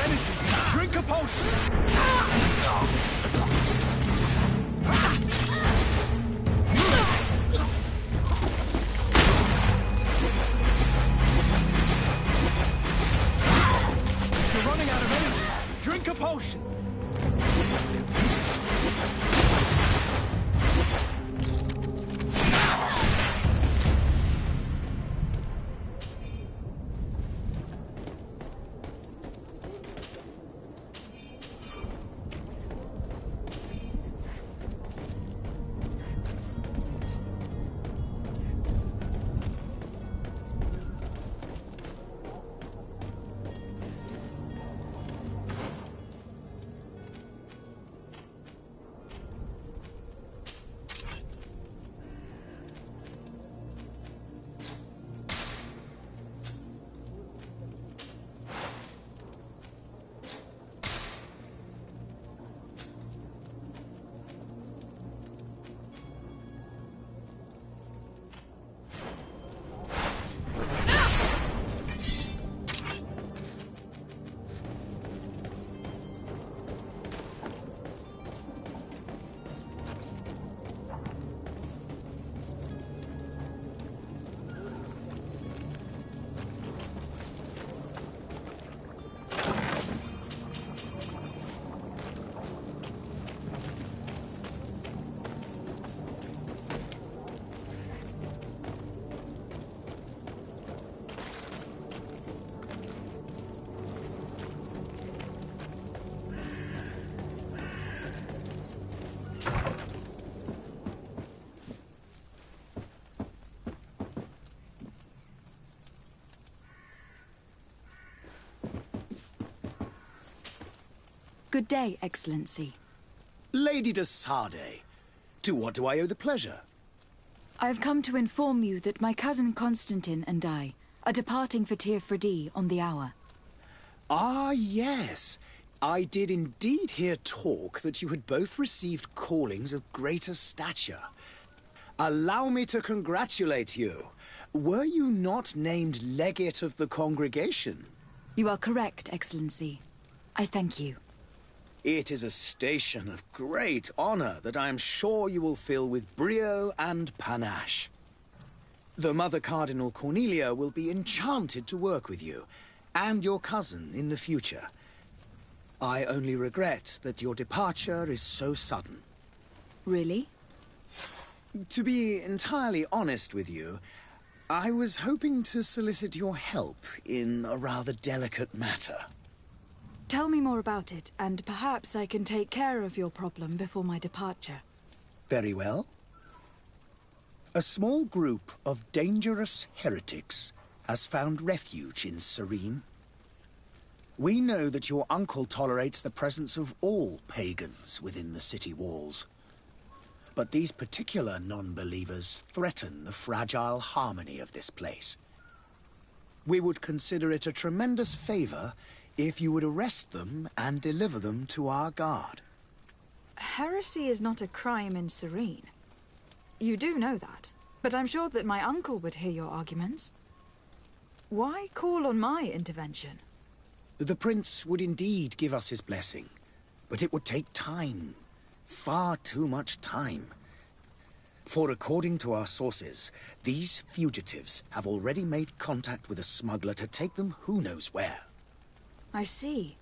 energy. Drink a potion. You're running out of energy. Drink a potion. Good day, Excellency. Lady de Sardet, to what do I owe the pleasure? I have come to inform you that my cousin Constantine and I are departing for Tir Freddy on the hour. Ah, yes. I did indeed hear talk that you had both received callings of greater stature. Allow me to congratulate you. Were you not named legate of the congregation? You are correct, Excellency. I thank you. It is a station of great honor that I am sure you will fill with brio and panache. The Mother Cardinal Cornelia will be enchanted to work with you, and your cousin in the future. I only regret that your departure is so sudden. Really? To be entirely honest with you, I was hoping to solicit your help in a rather delicate matter. Tell me more about it, and perhaps I can take care of your problem before my departure. Very well. A small group of dangerous heretics has found refuge in Serene. We know that your uncle tolerates the presence of all pagans within the city walls. But these particular non-believers threaten the fragile harmony of this place. We would consider it a tremendous favor if you would arrest them and deliver them to our guard. Heresy is not a crime in Serene. You do know that, but I'm sure that my uncle would hear your arguments. Why call on my intervention? The prince would indeed give us his blessing, but it would take time. Far too much time. For according to our sources, these fugitives have already made contact with a smuggler to take them who knows where. I see.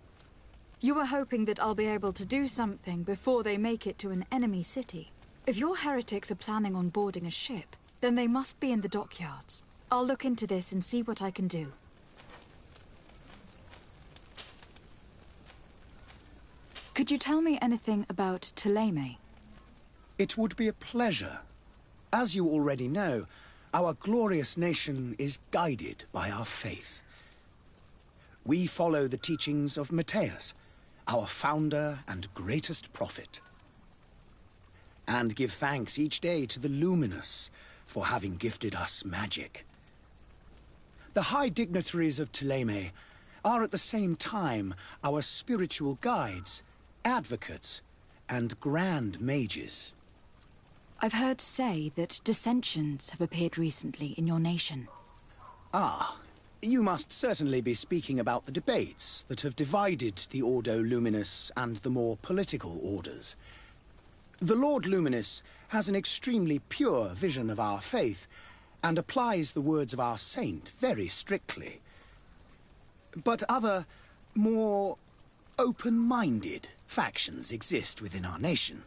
You were hoping that I'll be able to do something before they make it to an enemy city. If your heretics are planning on boarding a ship, then they must be in the dockyards. I'll look into this and see what I can do. Could you tell me anything about Thélème? It would be a pleasure. As you already know, our glorious nation is guided by our faith. We follow the teachings of Matthias, our founder and greatest prophet, and give thanks each day to the Luminous for having gifted us magic. The high dignitaries of Thélème are at the same time our spiritual guides, advocates, and grand mages. I've heard say that dissensions have appeared recently in your nation. Ah, You must certainly be speaking about the debates that have divided the Ordo Luminous and the more political orders. The Lord Luminous has an extremely pure vision of our faith and applies the words of our saint very strictly. But other, more open-minded factions exist within our nation.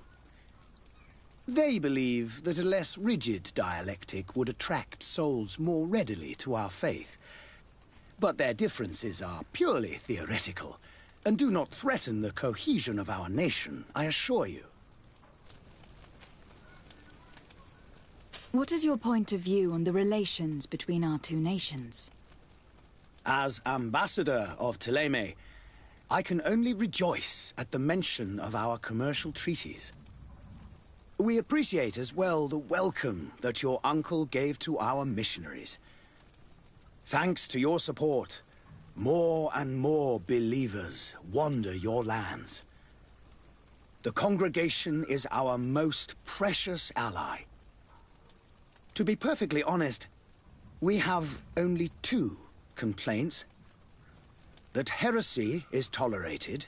They believe that a less rigid dialectic would attract souls more readily to our faith. But their differences are purely theoretical, and do not threaten the cohesion of our nation, I assure you. What is your point of view on the relations between our two nations? As ambassador of Thélème, I can only rejoice at the mention of our commercial treaties. We appreciate as well the welcome that your uncle gave to our missionaries. Thanks to your support, more and more believers wander your lands. The congregation is our most precious ally. To be perfectly honest, we have only two complaints. That heresy is tolerated,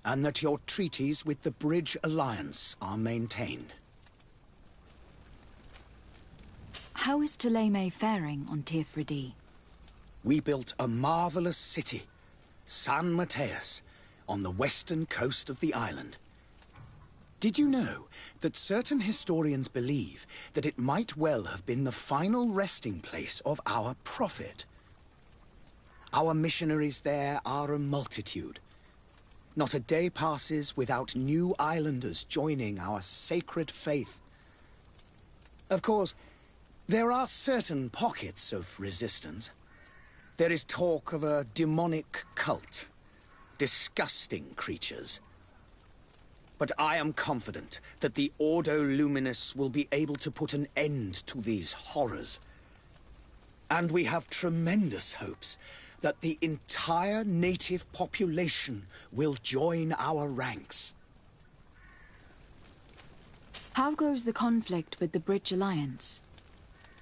and that your treaties with the Bridge Alliance are maintained. How is Thélème faring on Tirfredi? We built a marvelous city, San Mateus, on the western coast of the island. Did you know that certain historians believe that it might well have been the final resting place of our prophet? Our missionaries there are a multitude. Not a day passes without new islanders joining our sacred faith. Of course, there are certain pockets of resistance. There is talk of a demonic cult. Disgusting creatures. But I am confident that the Ordo Luminous will be able to put an end to these horrors. And we have tremendous hopes that the entire native population will join our ranks. How goes the conflict with the Bridge Alliance?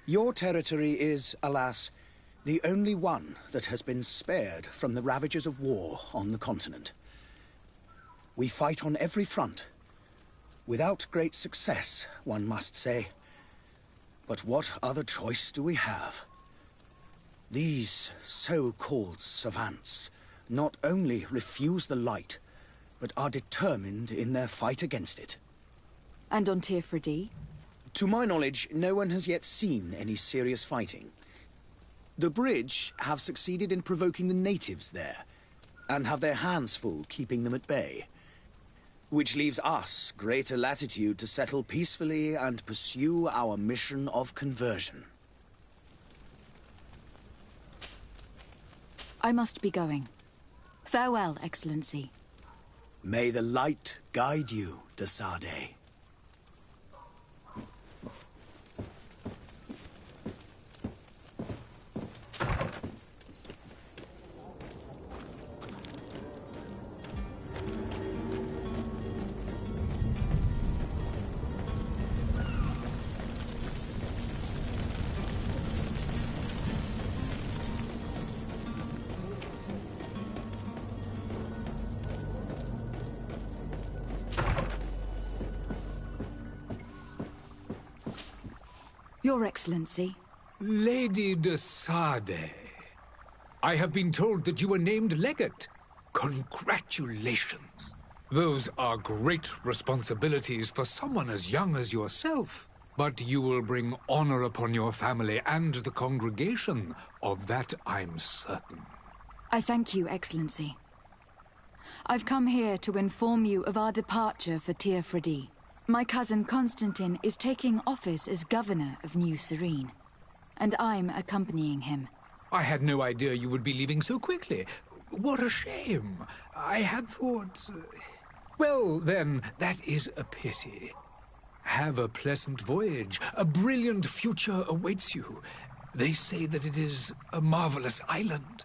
Your territory is, alas, the only one that has been spared from the ravages of war on the continent. We fight on every front. Without great success, one must say. But what other choice do we have? These so-called savants not only refuse the light, but are determined in their fight against it. And on Tirfredi? To my knowledge, no one has yet seen any serious fighting. The Bridge have succeeded in provoking the natives there, and have their hands full keeping them at bay. Which leaves us greater latitude to settle peacefully and pursue our mission of conversion. I must be going. Farewell, Excellency. May the light guide you, de Sade. Your Excellency. Lady de Sade, I have been told that you were named legate. Congratulations. Those are great responsibilities for someone as young as yourself. But you will bring honor upon your family and the congregation. Of that I'm certain. I thank you, Excellency. I've come here to inform you of our departure for Tirfredi. My cousin Constantine is taking office as governor of New Serene, and I'm accompanying him. I had no idea you would be leaving so quickly. What a shame. I had thought... Well, then, that is a pity. Have a pleasant voyage. A brilliant future awaits you. They say that it is a marvelous island.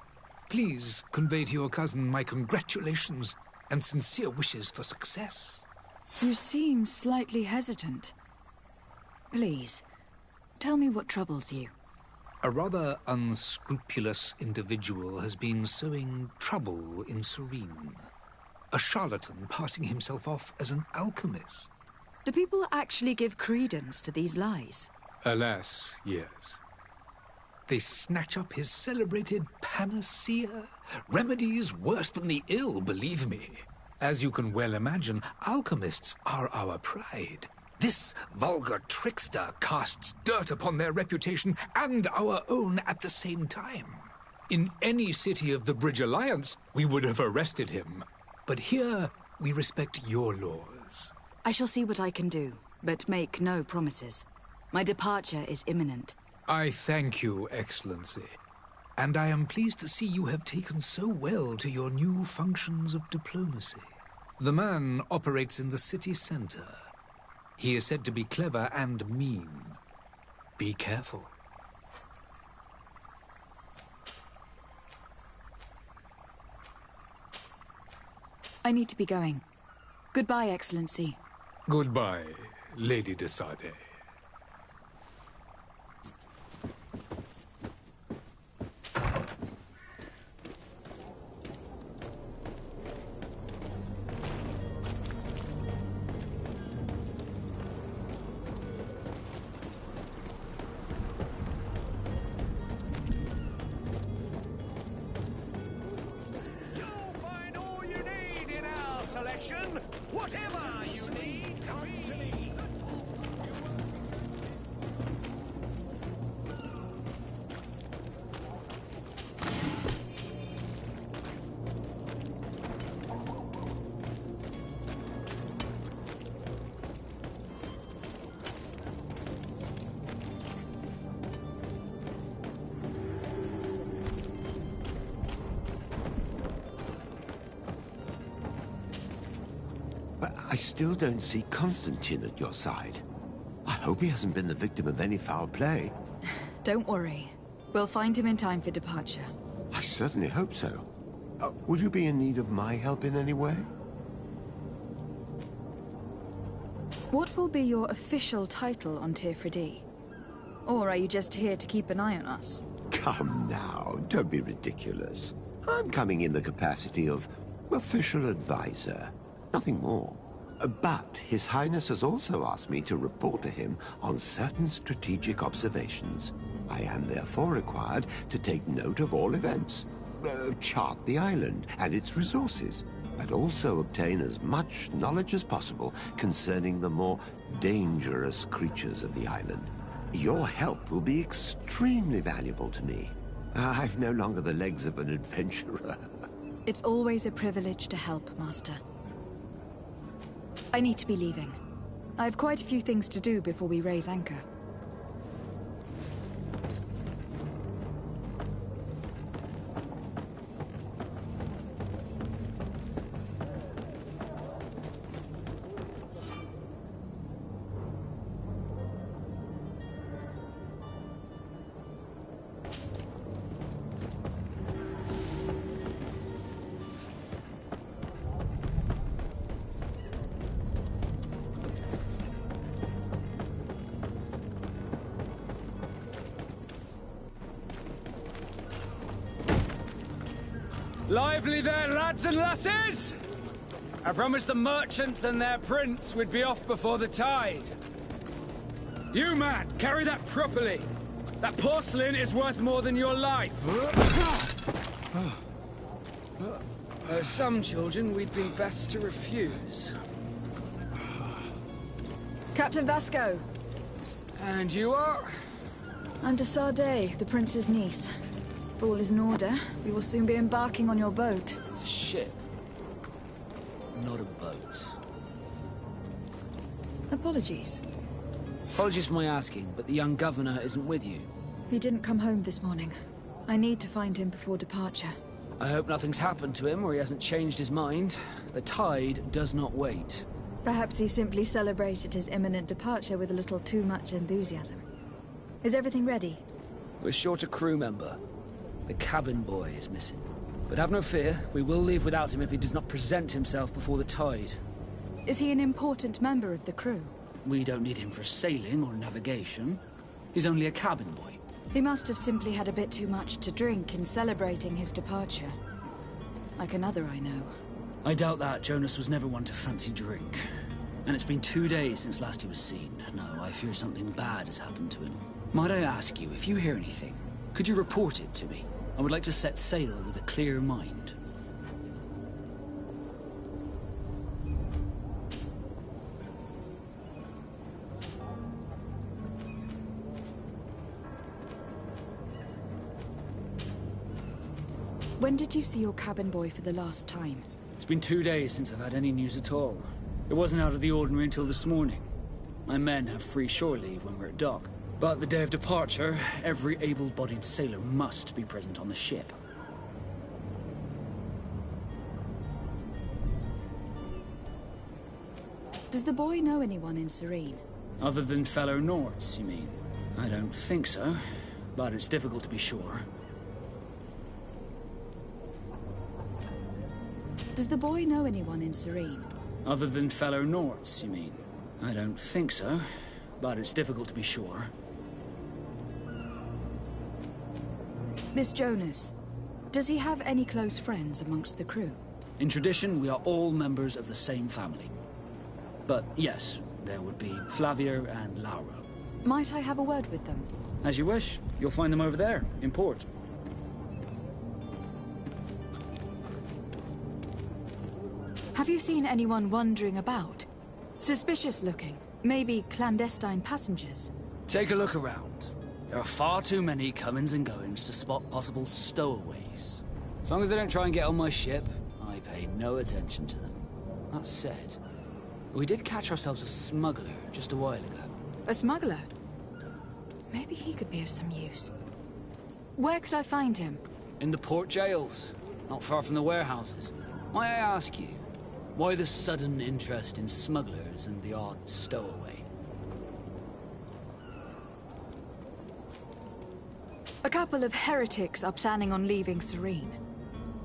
Please convey to your cousin my congratulations and sincere wishes for success. You seem slightly hesitant. Please, tell me what troubles you. A rather unscrupulous individual has been sowing trouble in Serene. A charlatan passing himself off as an alchemist. Do people actually give credence to these lies? Alas, yes. They snatch up his celebrated panacea. Remedies worse than the ill, believe me. As you can well imagine, alchemists are our pride. This vulgar trickster casts dirt upon their reputation and our own at the same time. In any city of the Bridge Alliance, we would have arrested him. But here, we respect your laws. I shall see what I can do, but make no promises. My departure is imminent. I thank you, Excellency. And I am pleased to see you have taken so well to your new functions of diplomacy. The man operates in the city center. He is said to be clever and mean. Be careful. I need to be going. Goodbye, Excellency. Goodbye, Lady de Sade. Whatever you need, come to me. I still don't see Constantine at your side. I hope he hasn't been the victim of any foul play. Don't worry. We'll find him in time for departure. I certainly hope so. Would you be in need of my help in any way? What will be your official title on Tirfridi? Or are you just here to keep an eye on us? Come now, don't be ridiculous. I'm coming in the capacity of official advisor, nothing more. But His Highness has also asked me to report to him on certain strategic observations. I am therefore required to take note of all events, chart the island and its resources, but also obtain as much knowledge as possible concerning the more dangerous creatures of the island. Your help will be extremely valuable to me. I've no longer the legs of an adventurer. It's always a privilege to help, Master. I need to be leaving. I have quite a few things to do before we raise anchor. Lively there, lads and lasses! I promised the merchants and their prince we'd be off before the tide. You, man, carry that properly. That porcelain is worth more than your life. Some children we'd been best to refuse. Captain Vasco! And you are? I'm de Sade, the prince's niece. If all is in order, we will soon be embarking on your boat. It's a ship, not a boat. Apologies. Apologies for my asking, but the young governor isn't with you. He didn't come home this morning. I need to find him before departure. I hope nothing's happened to him or he hasn't changed his mind. The tide does not wait. Perhaps he simply celebrated his imminent departure with a little too much enthusiasm. Is everything ready? We're short a crew member. The cabin boy is missing. But have no fear, we will leave without him if he does not present himself before the tide. Is he an important member of the crew? We don't need him for sailing or navigation. He's only a cabin boy. He must have simply had a bit too much to drink in celebrating his departure. Like another I know. I doubt that. Jonas was never one to fancy drink. And it's been 2 days since last he was seen. No, I fear something bad has happened to him. Might I ask you, if you hear anything, could you report it to me? I would like to set sail with a clear mind. When did you see your cabin boy for the last time? It's been 2 days since I've had any news at all. It wasn't out of the ordinary until this morning. My men have free shore leave when we're at dock. But the day of departure, every able-bodied sailor must be present on the ship. Does the boy know anyone in Serene? Other than fellow Nords, you mean? I don't think so, but it's difficult to be sure. Does the boy know anyone in Serene? Other than fellow Nords, you mean? I don't think so, but it's difficult to be sure. Miss Jonas, does he have any close friends amongst the crew? In tradition, we are all members of the same family. But yes, there would be Flavia and Laura. Might I have a word with them? As you wish. You'll find them over there, in port. Have you seen anyone wandering about? Suspicious looking. Maybe clandestine passengers. Take a look around. There are far too many comings and goings to spot possible stowaways. As long as they don't try and get on my ship, I pay no attention to them. That said, we did catch ourselves a smuggler just a while ago. A smuggler? Maybe he could be of some use. Where could I find him? In the port jails, not far from the warehouses. May I ask you, why the sudden interest in smugglers and the odd stowaway? A couple of heretics are planning on leaving Serene.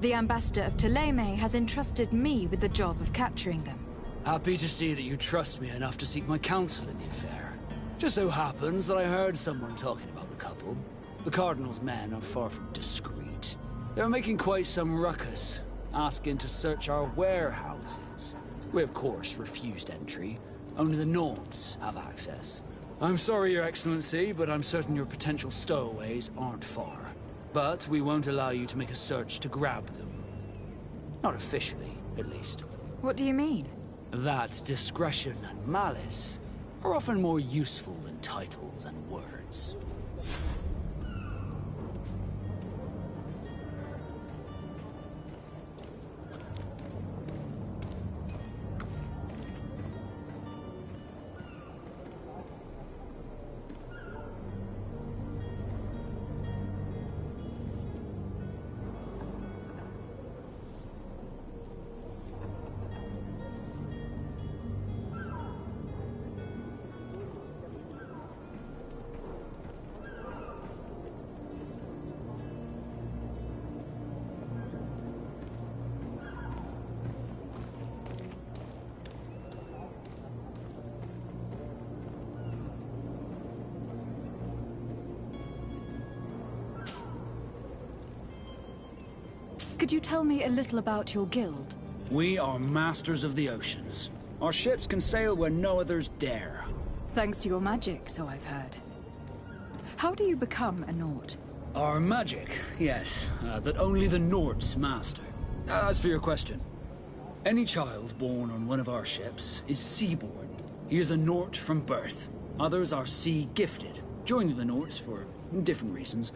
The ambassador of Ptolemy has entrusted me with the job of capturing them. Happy to see that you trust me enough to seek my counsel in the affair. Just so happens that I heard someone talking about the couple. The Cardinal's men are far from discreet. They're making quite some ruckus, asking to search our warehouses. We of course refused entry. Only the Nords have access. I'm sorry, Your Excellency, but I'm certain your potential stowaways aren't far. But we won't allow you to make a search to grab them. Not officially, at least. What do you mean? That discretion and malice are often more useful than titles and words. Could you tell me a little about your guild? We are masters of the oceans. Our ships can sail where no others dare. Thanks to your magic, so I've heard. How do you become a Nord? Our magic, yes, that only the Nords master. As for your question, any child born on one of our ships is sea-born. He is a Nord from birth. Others are sea-gifted, joining the Nords for different reasons,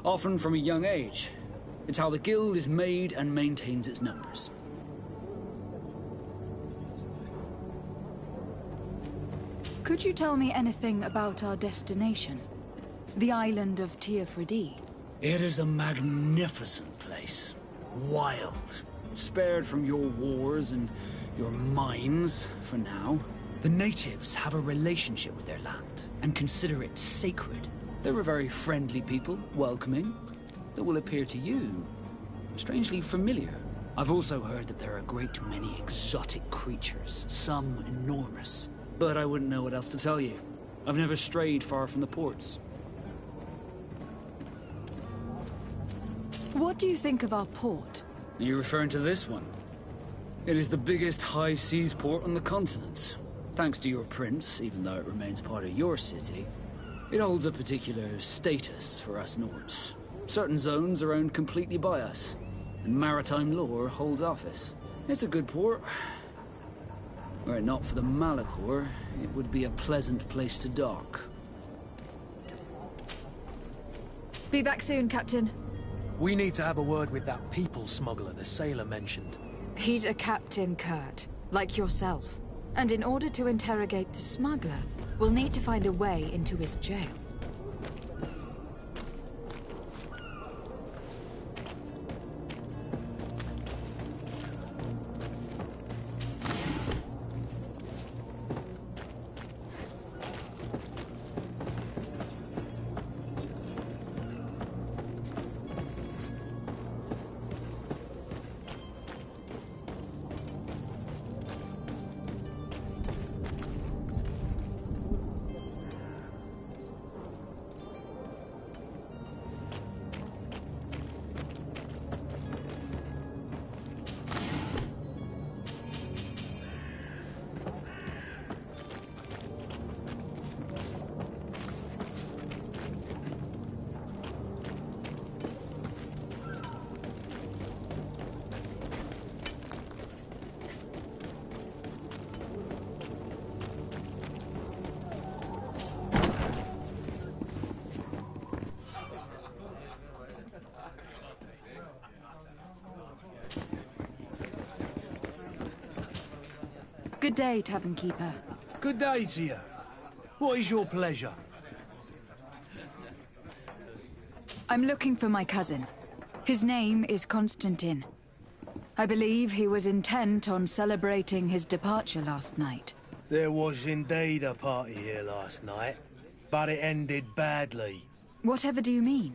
often from a young age. It's how the guild is made and maintains its numbers. Could you tell me anything about our destination? The island of Teofridi? It is a magnificent place. Wild. Spared from your wars and your mines, for now. The natives have a relationship with their land and consider it sacred. They're a very friendly people, welcoming, that will appear to you strangely familiar. I've also heard that there are a great many exotic creatures, some enormous. But I wouldn't know what else to tell you. I've never strayed far from the ports. What do you think of our port? Are you referring to this one? It is the biggest high seas port on the continent. Thanks to your prince, even though it remains part of your city, it holds a particular status for us Nords. Certain zones are owned completely by us, and maritime law holds office. It's a good port. Were it not for the Malachor, it would be a pleasant place to dock. Be back soon, Captain. We need to have a word with that people smuggler the sailor mentioned. He's a captain, Kurt, like yourself. And in order to interrogate the smuggler, we'll need to find a way into his jail. Good day, Tavern Keeper. Good day to you. What is your pleasure? I'm looking for my cousin. His name is Constantine. I believe he was intent on celebrating his departure last night. There was indeed a party here last night, but it ended badly. Whatever do you mean?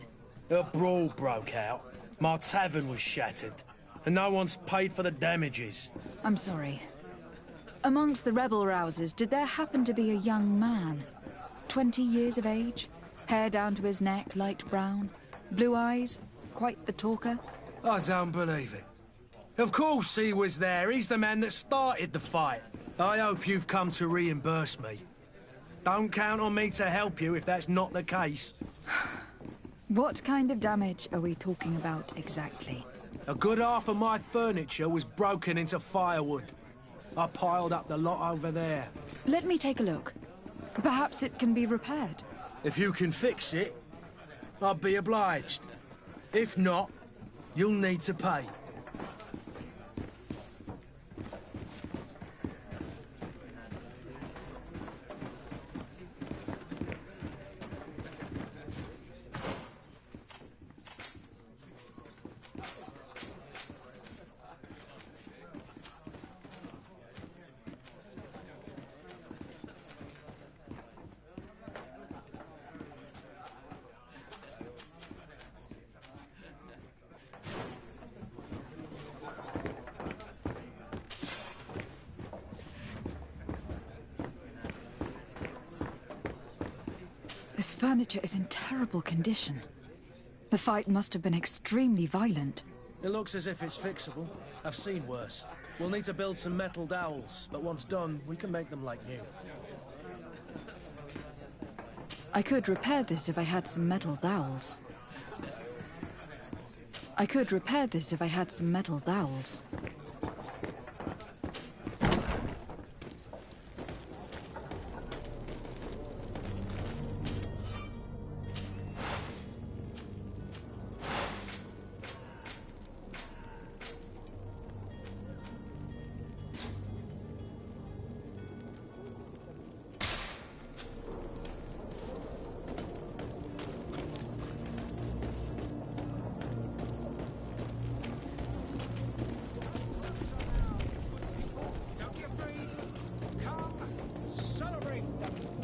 A brawl broke out. My tavern was shattered, and no one's paid for the damages. I'm sorry. Amongst the rebel rousers, did there happen to be a young man? 20 years of age? Hair down to his neck, light brown? Blue eyes? Quite the talker? I don't believe it. Of course he was there. He's the man that started the fight. I hope you've come to reimburse me. Don't count on me to help you if that's not the case. What kind of damage are we talking about exactly? A good half of my furniture was broken into firewood. I piled up the lot over there. Let me take a look. Perhaps it can be repaired. If you can fix it, I'll be obliged. If not, you'll need to pay. This furniture is in terrible condition. The fight must have been extremely violent. It looks as if it's fixable. I've seen worse. We'll need to build some metal dowels, but once done, we can make them like new. I could repair this if I had some metal dowels. I could repair this if I had some metal dowels.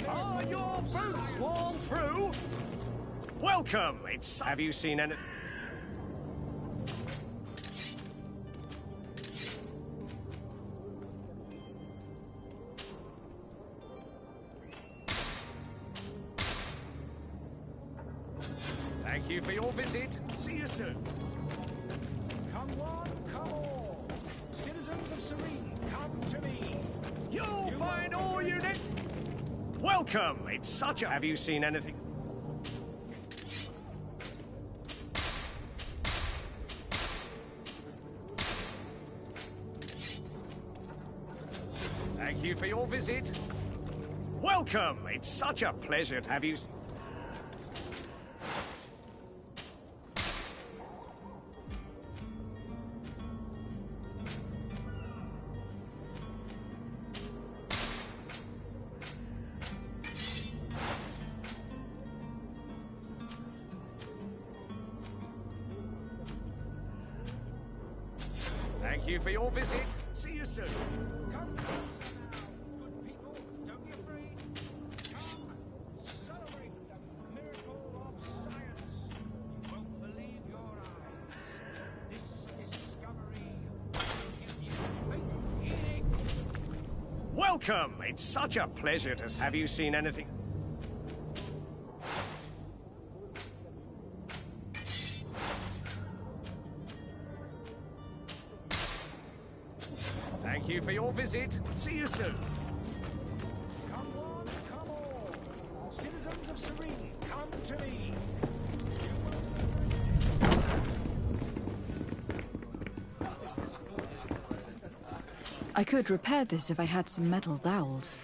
Are your boots worn through? Welcome. Have you seen any? Thank you for your visit. See you soon. Come one, come all. Citizens of Serene, come to me. You'll find all you need. Welcome. It's such a... Have you seen anything? Thank you for your visit. Welcome. It's such a pleasure to have you. Thank you for your visit. See you soon. Come closer now, good people. Don't be afraid. Come, celebrate the miracle of science. You won't believe your eyes. This discovery will give you faith in it. Welcome. It's such a pleasure to... Have you seen anything? Thank you for your visit. See you soon. Come one, come all. Citizens of Serene, come to me. I could repair this if I had some metal dowels.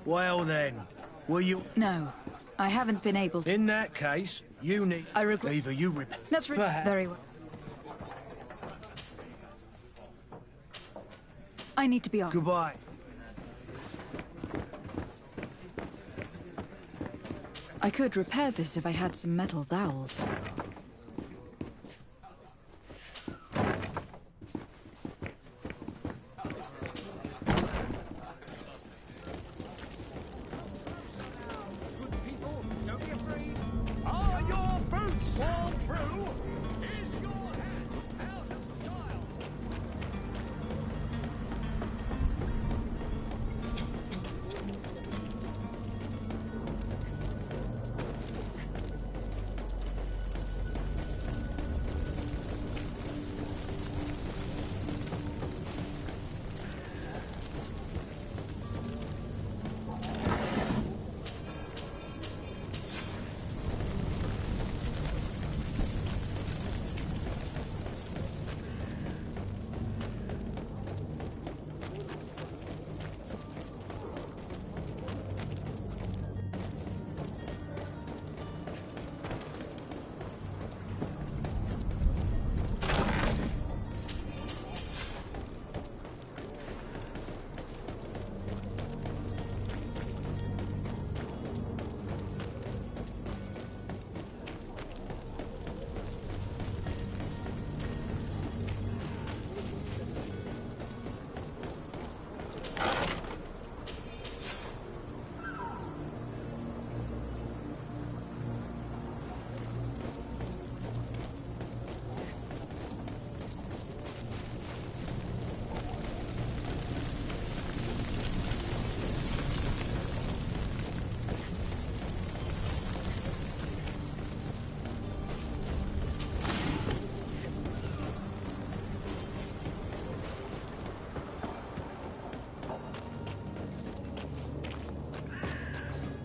Well then, will you... No, I haven't been able to. In that case, you need... I regret... Either you repair... That's very well. I need to be off. Goodbye. I could repair this if I had some metal dowels. Good people, don't be afraid. Are your boots worn through? Is your hat out of style?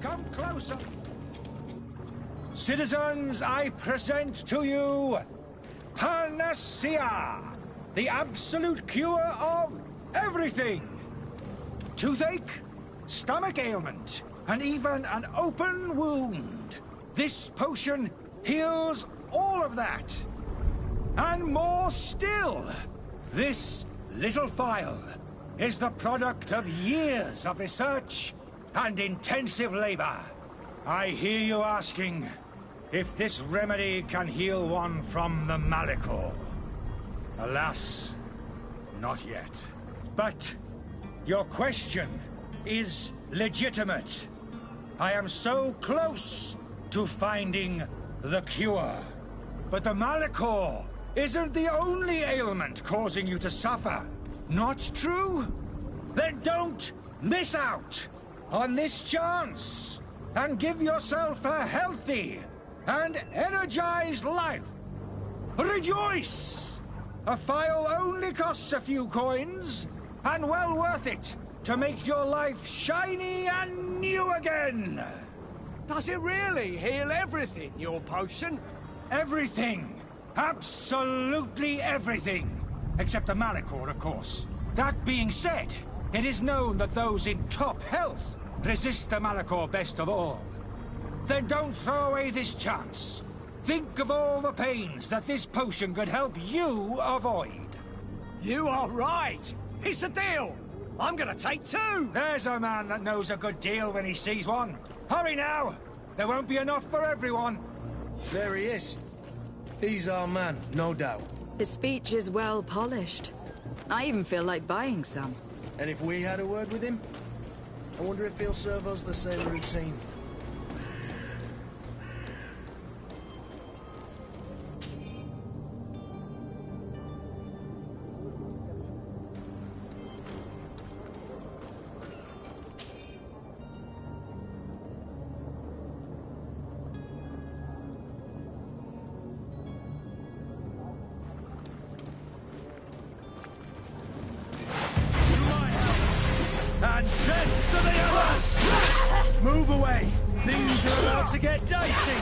Come closer. Citizens, I present to you Panacea, the absolute cure of everything. Toothache, stomach ailment, and even an open wound. This potion heals all of that. And more still. This little phial is the product of years of research and intensive labor. I hear you asking if this remedy can heal one from the Malachor. Alas, not yet. But your question is legitimate. I am so close to finding the cure. But the Malachor isn't the only ailment causing you to suffer. Not true? Then don't miss out on this chance. and give yourself a healthy and energized life. Rejoice! A phial only costs a few coins, and well worth it to make your life shiny and new again. Does it really heal everything, your potion? Everything. Absolutely everything. Except the Malachor, of course. That being said, it is known that those in top health resist the Malachor best of all. Then don't throw away this chance. Think of all the pains that this potion could help you avoid. You are right. It's a deal. I'm gonna take 2. There's a man that knows a good deal when he sees one. Hurry now! There won't be enough for everyone. There he is. He's our man, no doubt. His speech is well polished. I even feel like buying some. And if we had a word with him, I wonder if he'll serve us the same routine. And death to the others! Move away! Things are about to get dicey!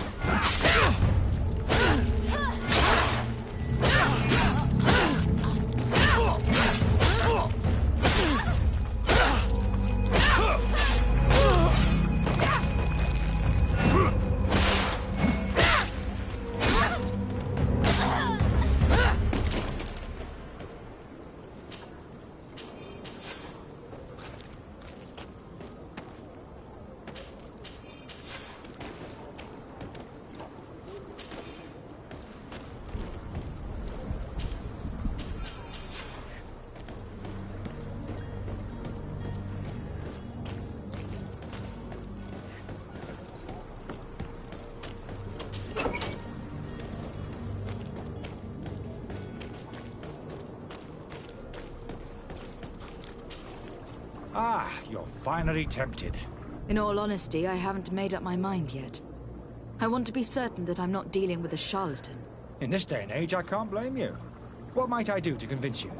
Ah, you're finally tempted. In all honesty, I haven't made up my mind yet. I want to be certain that I'm not dealing with a charlatan. In this day and age, I can't blame you. What might I do to convince you?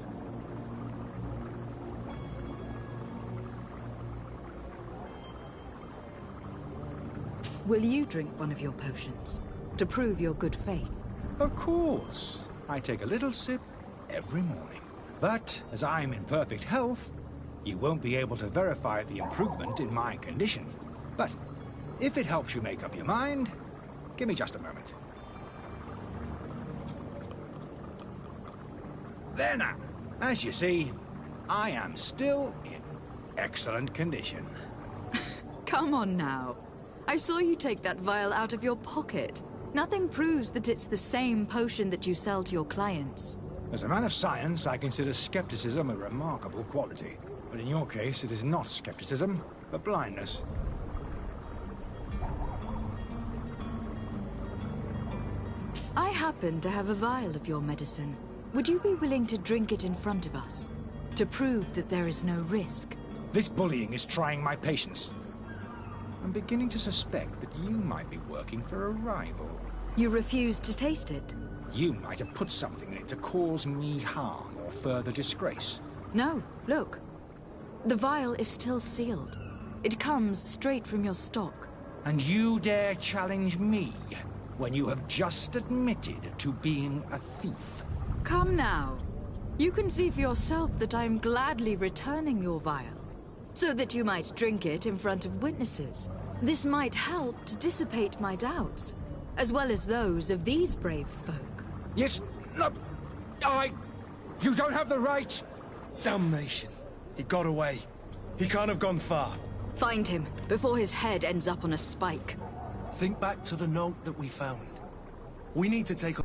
Will you drink one of your potions to prove your good faith? Of course. I take a little sip every morning. But as I'm in perfect health, you won't be able to verify the improvement in my condition. But if it helps you make up your mind, give me just a moment. There now. As you see, I am still in excellent condition. Come on now. I saw you take that vial out of your pocket. Nothing proves that it's the same potion that you sell to your clients. As a man of science, I consider skepticism a remarkable quality. But in your case, it is not skepticism, but blindness. I happen to have a vial of your medicine. Would you be willing to drink it in front of us? To prove that there is no risk? This bullying is trying my patience. I'm beginning to suspect that you might be working for a rival. You refuse to taste it? You might have put something in it to cause me harm or further disgrace. No, look. The vial is still sealed. It comes straight from your stock. And you dare challenge me when you have just admitted to being a thief? Come now. You can see for yourself that I am gladly returning your vial, so that you might drink it in front of witnesses. This might help to dissipate my doubts, as well as those of these brave folk. Yes, no, you don't have the right. Damnation. He got away. He can't have gone far. Find him, before his head ends up on a spike. Think back to the note that we found. We need to take...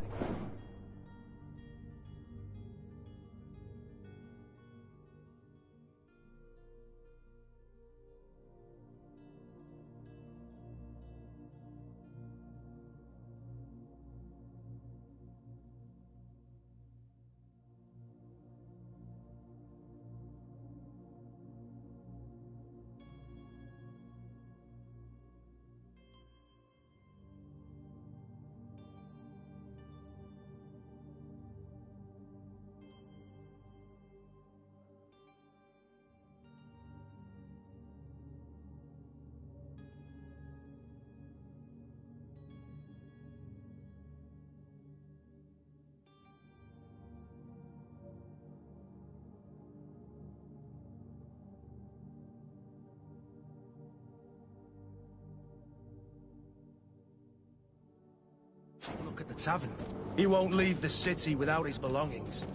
look at the tavern. He won't leave the city without his belongings.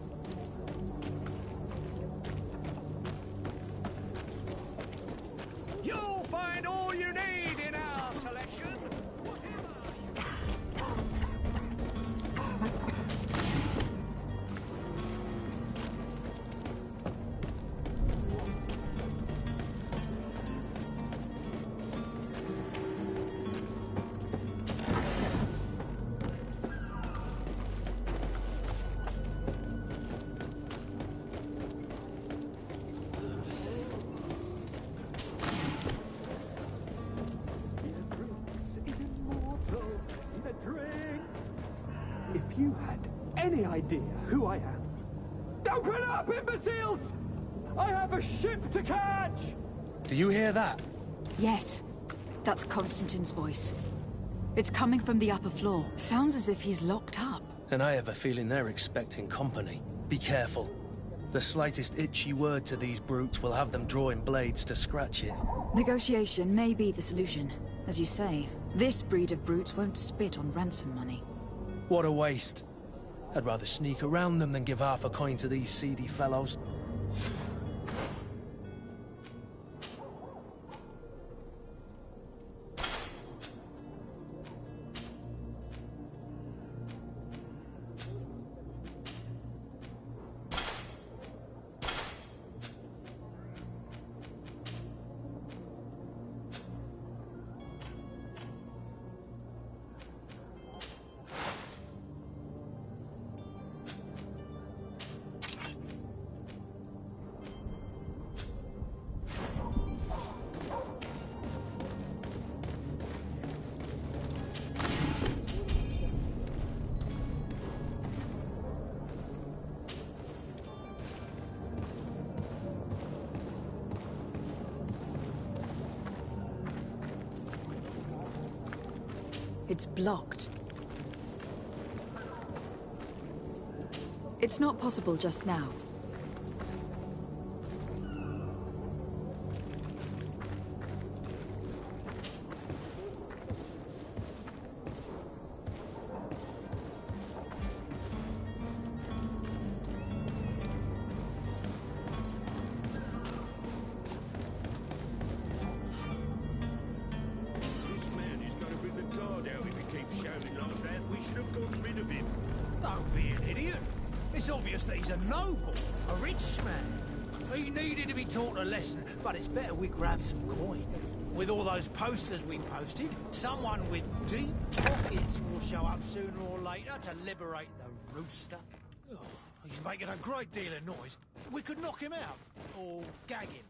You'll find all you need in our selection. If you had any idea who I am... Open up, imbeciles! I have a ship to catch! Do you hear that? Yes, that's Constantine's voice. It's coming from the upper floor. Sounds as if he's locked up. And I have a feeling they're expecting company. Be careful. The slightest itchy word to these brutes will have them drawing blades to scratch it. Negotiation may be the solution. As you say, this breed of brutes won't spit on ransom money. What a waste. I'd rather sneak around them than give half a coin to these seedy fellows. It's blocked. It's not possible just now. Don't be an idiot. It's obvious that he's a noble, a rich man. He needed to be taught a lesson, but it's better we grab some coin. With all those posters we posted, someone with deep pockets will show up sooner or later to liberate the rooster. Oh, he's making a great deal of noise. We could knock him out, or gag him.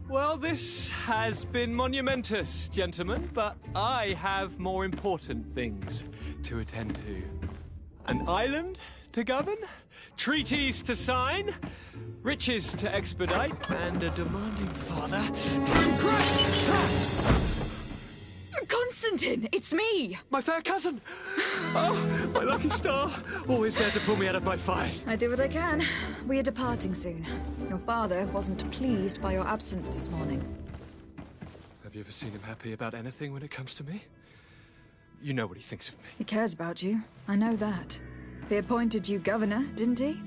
Well, this has been monumentous, gentlemen, but I have more important things to attend to. An island to govern, treaties to sign, riches to expedite, and a demanding father to impress! Constantine, it's me! My fair cousin! Oh, my lucky star, always there to pull me out of my fires. I do what I can. We are departing soon. Your father wasn't pleased by your absence this morning. Have you ever seen him happy about anything when it comes to me? You know what he thinks of me. He cares about you. I know that. He appointed you governor, didn't he?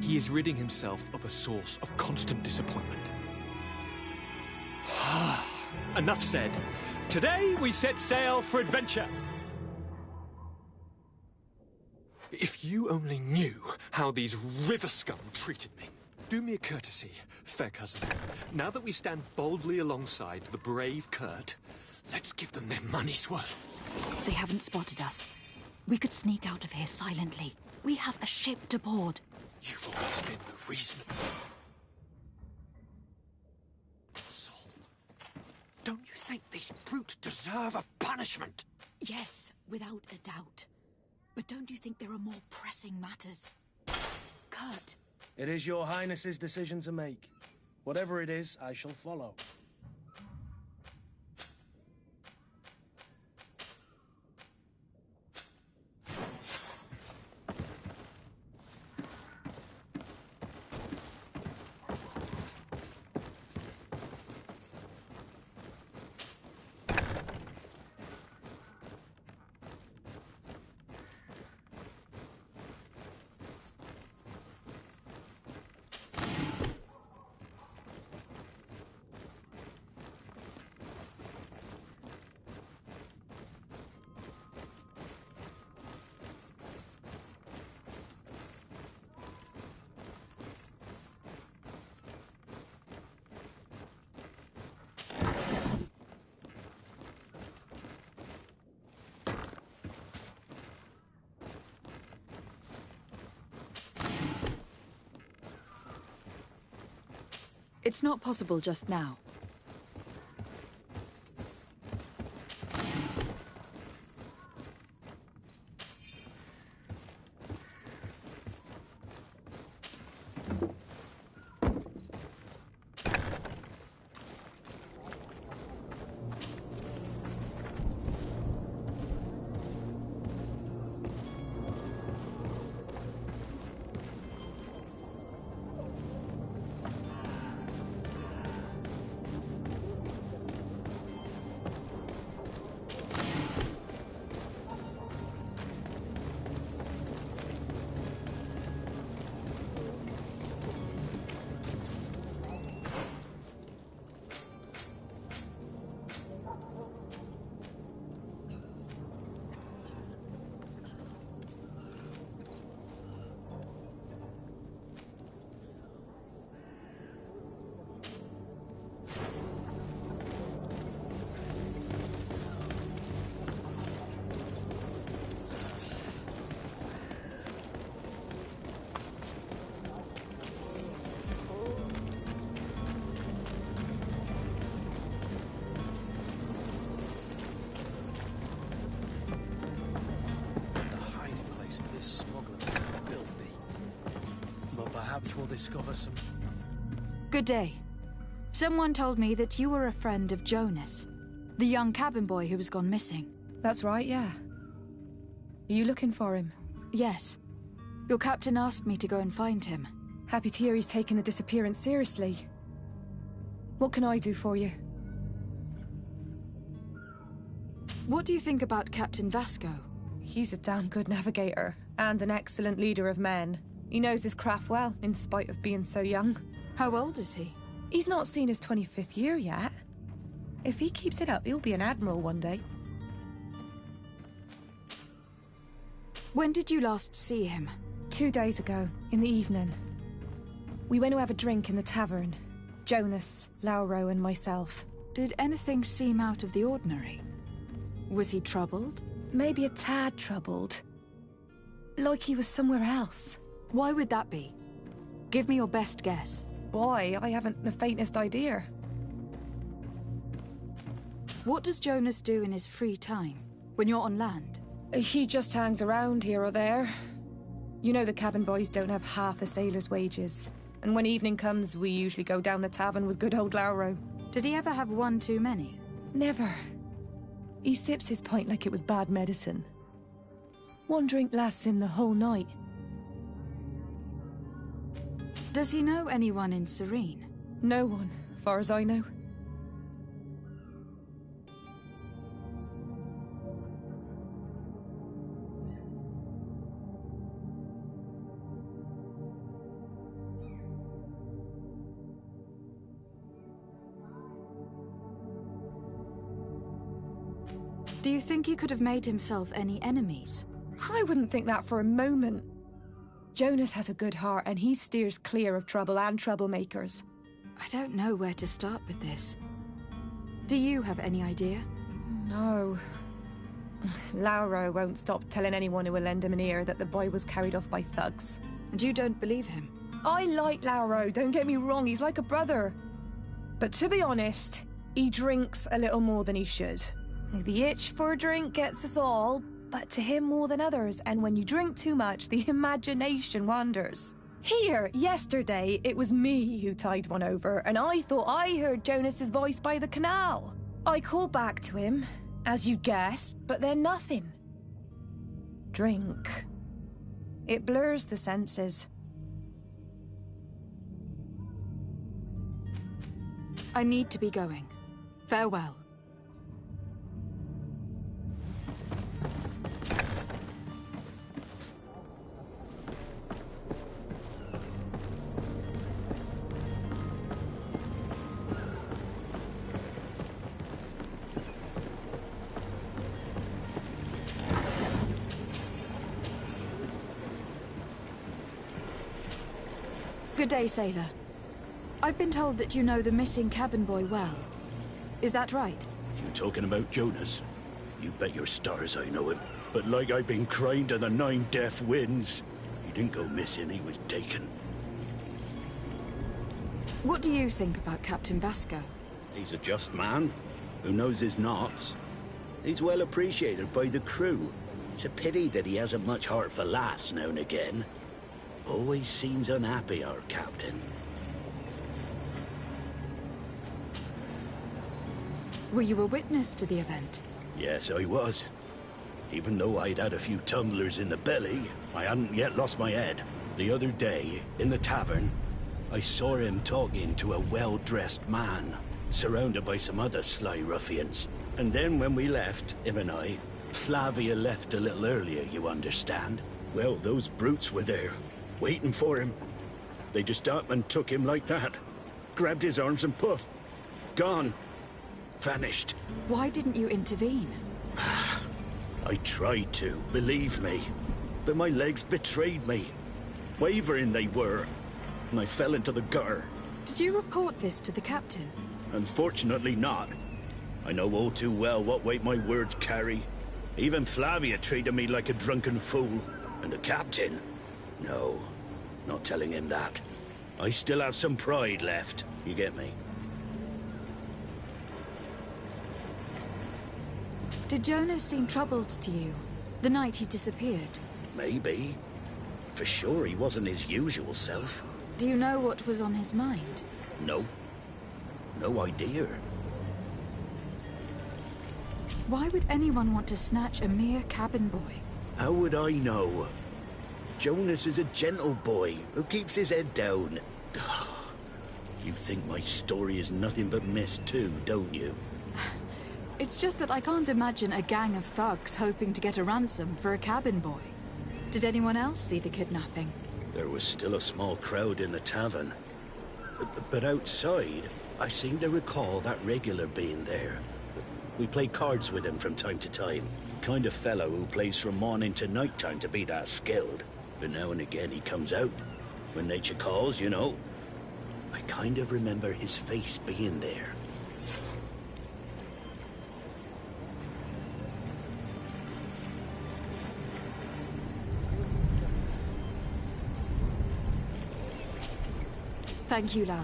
He is ridding himself of a source of constant disappointment. Enough said. Today we set sail for adventure. If you only knew how these river scum treated me. Do me a courtesy, fair cousin. Now that we stand boldly alongside the brave Kurt, let's give them their money's worth. They haven't spotted us. We could sneak out of here silently. We have a ship to board. You've always been the reason. Saul, don't you think these brutes deserve a punishment? Yes, without a doubt. But don't you think there are more pressing matters? Kurt, It is your Highness's decision to make. Whatever it is, I shall follow. It's not possible just now. Perhaps we'll discover some... Good day. Someone told me that you were a friend of Jonas, the young cabin boy who has gone missing. That's right, yeah. Are you looking for him? Yes. Your captain asked me to go and find him. Happy to hear he's taken the disappearance seriously. What can I do for you? What do you think about Captain Vasco? He's a damn good navigator, and an excellent leader of men. He knows his craft well, in spite of being so young. How old is he? He's not seen his 25th year yet. If he keeps it up, he'll be an admiral one day. When did you last see him? 2 days ago, in the evening. We went to have a drink in the tavern. Jonas, Lauro, and myself. Did anything seem out of the ordinary? Was he troubled? Maybe a tad troubled. Like he was somewhere else. Why would that be? Give me your best guess. Boy, I haven't the faintest idea. What does Jonas do in his free time, when you're on land? He just hangs around here or there. You know the cabin boys don't have half a sailor's wages. And when evening comes, we usually go down the tavern with good old Lauro. Did he ever have one too many? Never. He sips his pint like it was bad medicine. One drink lasts him the whole night. Does he know anyone in Serene? No one, far as I know. Do you think he could have made himself any enemies? I wouldn't think that for a moment. Jonas has a good heart and he steers clear of trouble and troublemakers. I don't know where to start with this. Do you have any idea? No. Lauro won't stop telling anyone who will lend him an ear that the boy was carried off by thugs. And you don't believe him? I like Lauro, don't get me wrong, he's like a brother. But to be honest, he drinks a little more than he should. The itch for a drink gets us all, but to him more than others, and when you drink too much, the imagination wanders. Here, yesterday, it was me who tied one over, and I thought I heard Jonas's voice by the canal. I called back to him, as you guessed, but then nothing. Drink. It blurs the senses. I need to be going. Farewell. Good day, sailor. I've been told that you know the missing cabin boy well. Is that right? You talking about Jonas? You bet your stars I know him. But like I've been crying to the 9 deaf winds, he didn't go missing, he was taken. What do you think about Captain Vasco? He's a just man who knows his knots. He's well appreciated by the crew. It's a pity that he hasn't much heart for lass now and again. Always seems unhappy, our captain. Were you a witness to the event? Yes, I was. Even though I'd had a few tumblers in the belly, I hadn't yet lost my head. The other day, in the tavern, I saw him talking to a well-dressed man, surrounded by some other sly ruffians. And then when we left, him and I, Flavia left a little earlier, you understand. Well, those brutes were there, waiting for him. They just up and took him like that. Grabbed his arms and poof. Gone. Vanished. Why didn't you intervene? I tried to, believe me. But my legs betrayed me. Wavering they were. And I fell into the gutter. Did you report this to the captain? Unfortunately not. I know all too well what weight my words carry. Even Flavia treated me like a drunken fool. And the captain? No, not telling him that. I still have some pride left, you get me? Did Jonas seem troubled to you, the night he disappeared? Maybe. For sure he wasn't his usual self. Do you know what was on his mind? No. No idea. Why would anyone want to snatch a mere cabin boy? How would I know? Jonas is a gentle boy who keeps his head down. You think my story is nothing but mist too, don't you? It's just that I can't imagine a gang of thugs hoping to get a ransom for a cabin boy. Did anyone else see the kidnapping? There was still a small crowd in the tavern. But outside, I seem to recall that regular being there. We play cards with him from time to time. Kind of fellow who plays from morning to night time to be that skilled. But now and again he comes out. When nature calls, you know. I kind of remember his face being there. Thank you, Lauro.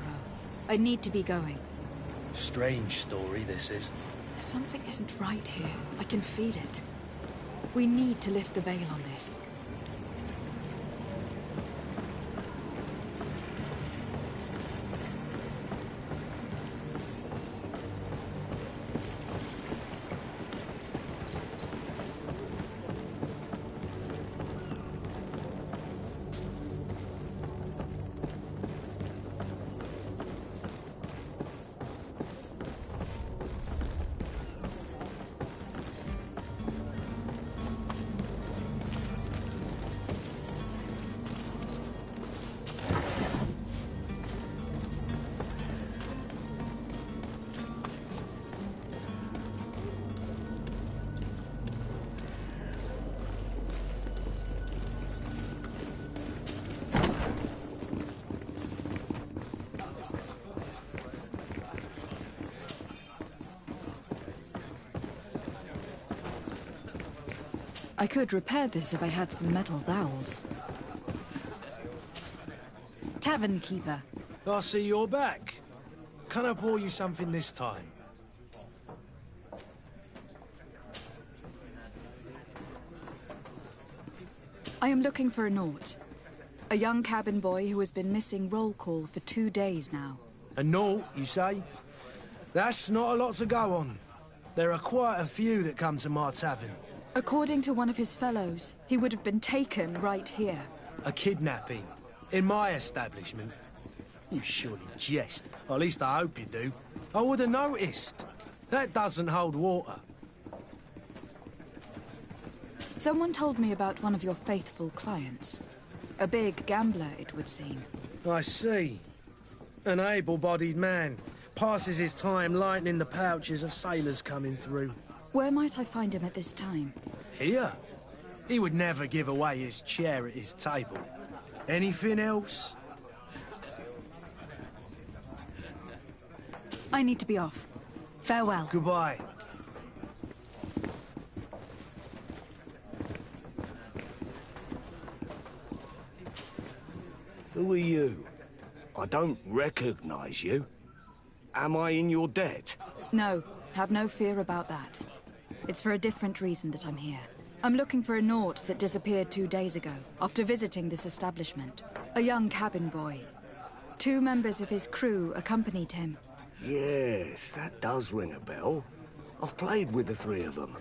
I need to be going. Strange story, this is. Something isn't right here. I can feel it. We need to lift the veil on this. I could repair this if I had some metal dowels. Tavern keeper. I see you're back. Can I pour you something this time? I am looking for a Naut. A young cabin boy who has been missing roll call for 2 days now. A naught, you say? That's not a lot to go on. There are quite a few that come to my tavern. According to one of his fellows, he would have been taken right here. A kidnapping? In my establishment? You surely jest. Or at least I hope you do. I would have noticed. That doesn't hold water. Someone told me about one of your faithful clients. A big gambler, it would seem. I see. An able-bodied man. Passes his time lightening the pouches of sailors coming through. Where might I find him at this time? Here? He would never give away his chair at his table. Anything else? I need to be off. Farewell. Goodbye. Who are you? I don't recognize you. Am I in your debt? No, have no fear about that. It's for a different reason that I'm here. I'm looking for a Naut that disappeared 2 days ago, after visiting this establishment. A young cabin boy. 2 members of his crew accompanied him. Yes, that does ring a bell. I've played with the 3 of them.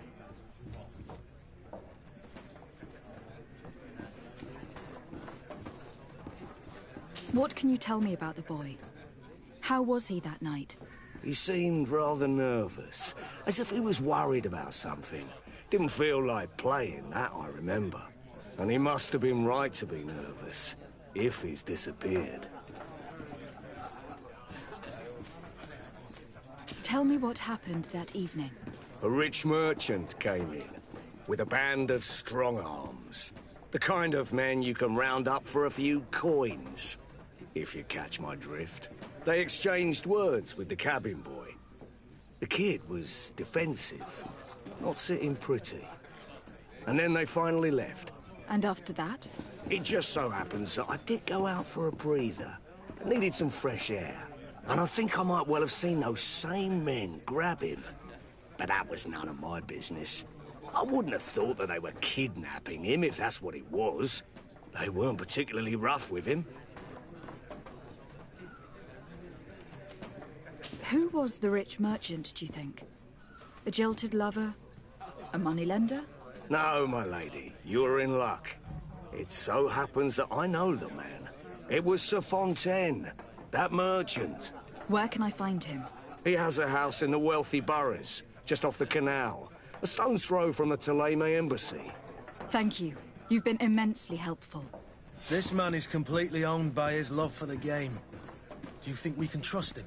What can you tell me about the boy? How was he that night? He seemed rather nervous, as if he was worried about something. Didn't feel like playing, that I remember. And he must have been right to be nervous, if he's disappeared. Tell me what happened that evening. A rich merchant came in, with a band of strong arms. The kind of men you can round up for a few coins, if you catch my drift. They exchanged words with the cabin boy. The kid was defensive, not sitting pretty. And then they finally left. And after that? It just so happens that I did go out for a breather. I needed some fresh air. And I think I might well have seen those same men grab him. But that was none of my business. I wouldn't have thought that they were kidnapping him, if that's what it was. They weren't particularly rough with him. Who was the rich merchant, do you think? A jilted lover? A moneylender? No, my lady, you're in luck. It so happens that I know the man. It was Sir Fontaine, that merchant. Where can I find him? He has a house in the wealthy boroughs, just off the canal. A stone's throw from the Theleme embassy. Thank you. You've been immensely helpful. This man is completely owned by his love for the game. Do you think we can trust him?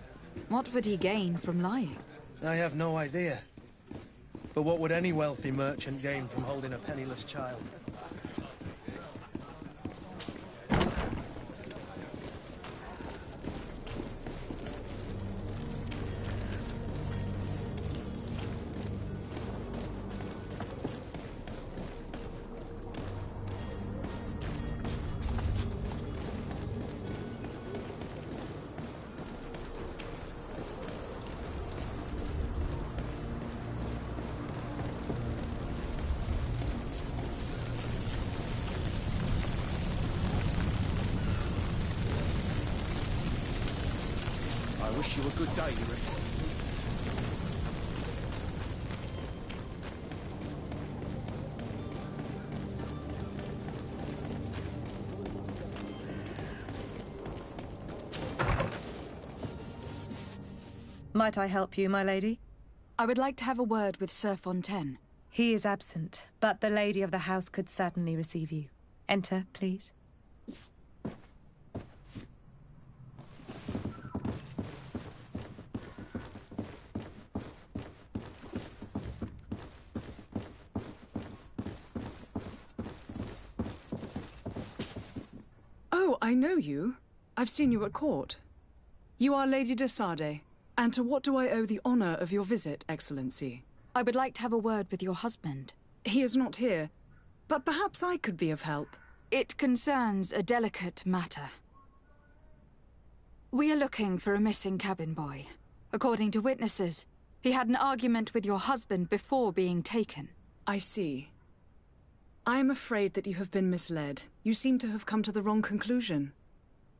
What would he gain from lying? I have no idea. But what would any wealthy merchant gain from holding a penniless child? I wish you a good day, Your Excellency. Might I help you, my lady? I would like to have a word with Sir Fontaine. He is absent, but the lady of the house could certainly receive you. Enter, please. Oh, I know you. I've seen you at court. You are Lady de Sade. And to what do I owe the honor of your visit, Excellency? I would like to have a word with your husband. He is not here, but perhaps I could be of help. It concerns a delicate matter. We are looking for a missing cabin boy. According to witnesses, he had an argument with your husband before being taken. I see. I am afraid that you have been misled. You seem to have come to the wrong conclusion.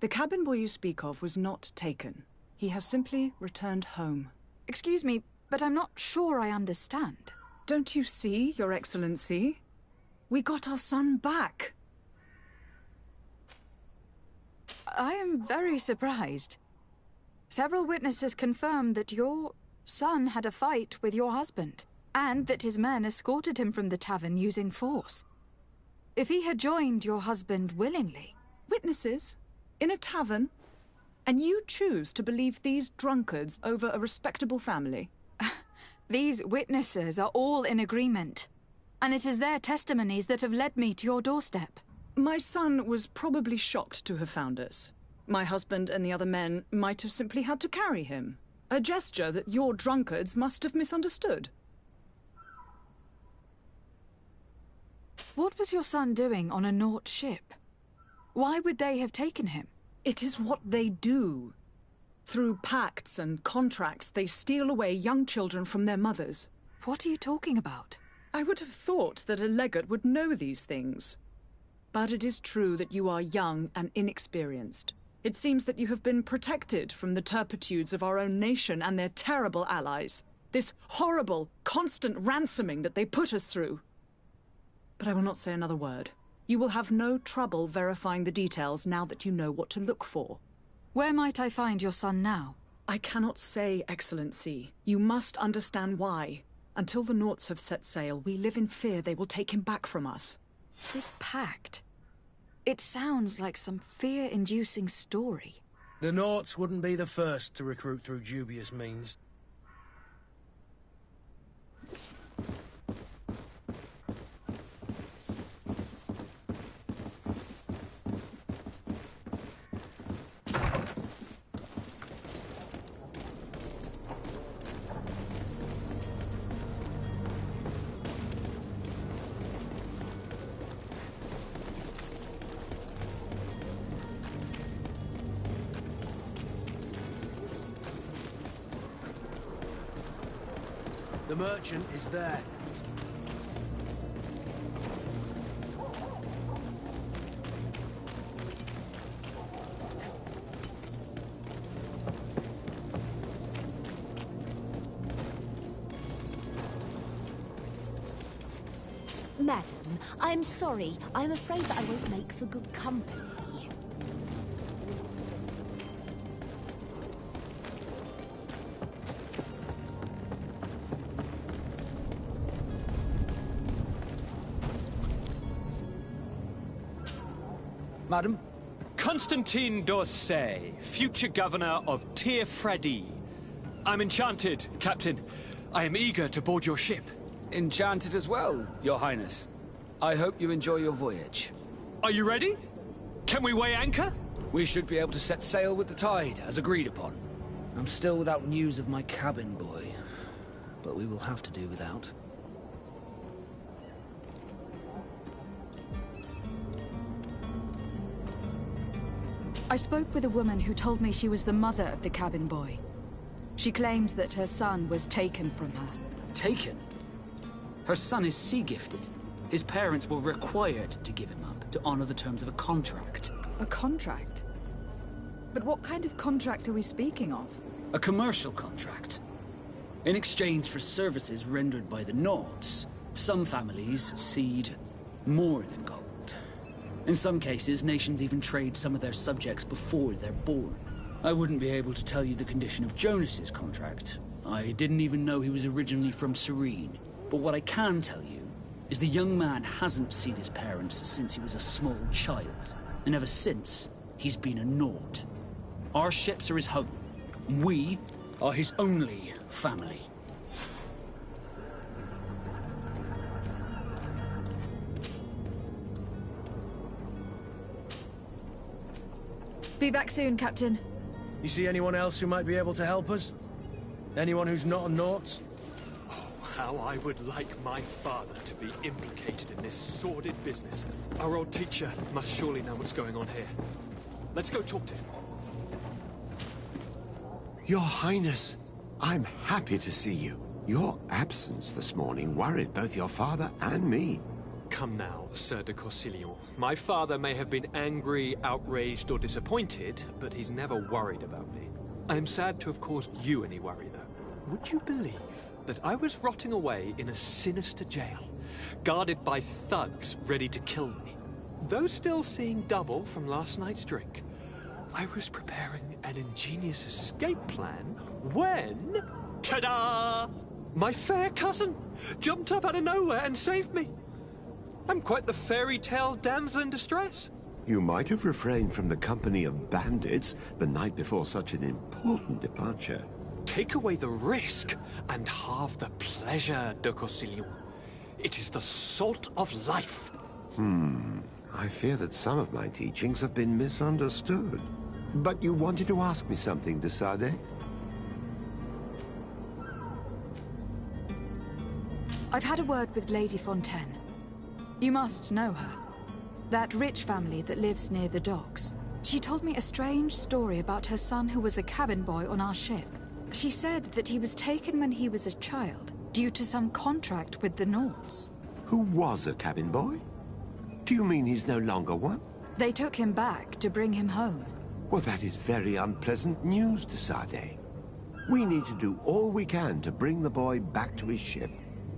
The cabin boy you speak of was not taken. He has simply returned home. Excuse me, but I'm not sure I understand. Don't you see, Your Excellency? We got our son back. I am very surprised. Several witnesses confirmed that your son had a fight with your husband, and that his men escorted him from the tavern using force. If he had joined your husband willingly... Witnesses? In a tavern? And you choose to believe these drunkards over a respectable family? These witnesses are all in agreement, and it is their testimonies that have led me to your doorstep. My son was probably shocked to have found us. My husband and the other men might have simply had to carry him. A gesture that your drunkards must have misunderstood. What was your son doing on a Naut ship? Why would they have taken him? It is what they do. Through pacts and contracts, they steal away young children from their mothers. What are you talking about? I would have thought that a legate would know these things. But it is true that you are young and inexperienced. It seems that you have been protected from the turpitudes of our own nation and their terrible allies. This horrible, constant ransoming that they put us through. But I will not say another word. You will have no trouble verifying the details now that you know what to look for. Where might I find your son now? I cannot say, Excellency. You must understand why. Until the Nauts have set sail, we live in fear they will take him back from us. This pact... It sounds like some fear-inducing story. The Nauts wouldn't be the first to recruit through dubious means. The merchant is there. Madam, I'm sorry. I'm afraid that I won't make for good company. Madam? Constantine d'Orsay, future governor of Tir-Fredi. I'm enchanted, Captain. I am eager to board your ship. Enchanted as well, Your Highness. I hope you enjoy your voyage. Are you ready? Can we weigh anchor? We should be able to set sail with the tide, as agreed upon. I'm still without news of my cabin boy, but we will have to do without. I spoke with a woman who told me she was the mother of the cabin boy. She claims that her son was taken from her. Taken? Her son is sea-gifted. His parents were required to give him up to honor the terms of a contract. A contract? But what kind of contract are we speaking of? A commercial contract. In exchange for services rendered by the Nauts, some families cede more than gold. In some cases, nations even trade some of their subjects before they're born. I wouldn't be able to tell you the condition of Jonas's contract. I didn't even know he was originally from Serene. But what I can tell you is the young man hasn't seen his parents since he was a small child. And ever since, he's been a Naut. Our ships are his home. We are his only family. Be back soon, Captain. You see anyone else who might be able to help us? Anyone who's not a Naut? Oh, how I would like my father to be implicated in this sordid business. Our old teacher must surely know what's going on here. Let's go talk to him. Your Highness, I'm happy to see you. Your absence this morning worried both your father and me. Come now, Sir de Corsilion. My father may have been angry, outraged, or disappointed, but he's never worried about me. I am sad to have caused you any worry, though. Would you believe that I was rotting away in a sinister jail, guarded by thugs ready to kill me? Though still seeing double from last night's drink, I was preparing an ingenious escape plan when... ta-da! My fair cousin jumped up out of nowhere and saved me. I'm quite the fairy tale damsel in distress. You might have refrained from the company of bandits the night before such an important departure. Take away the risk and halve the pleasure, de Corsilion. It is the salt of life. I fear that some of my teachings have been misunderstood. But you wanted to ask me something, de Sade? I've had a word with Lady Fontaine. You must know her. That rich family that lives near the docks. She told me a strange story about her son who was a cabin boy on our ship. She said that he was taken when he was a child, due to some contract with the Nords. Who was a cabin boy? Do you mean he's no longer one? They took him back to bring him home. Well, that is very unpleasant news, de Sade. We need to do all we can to bring the boy back to his ship.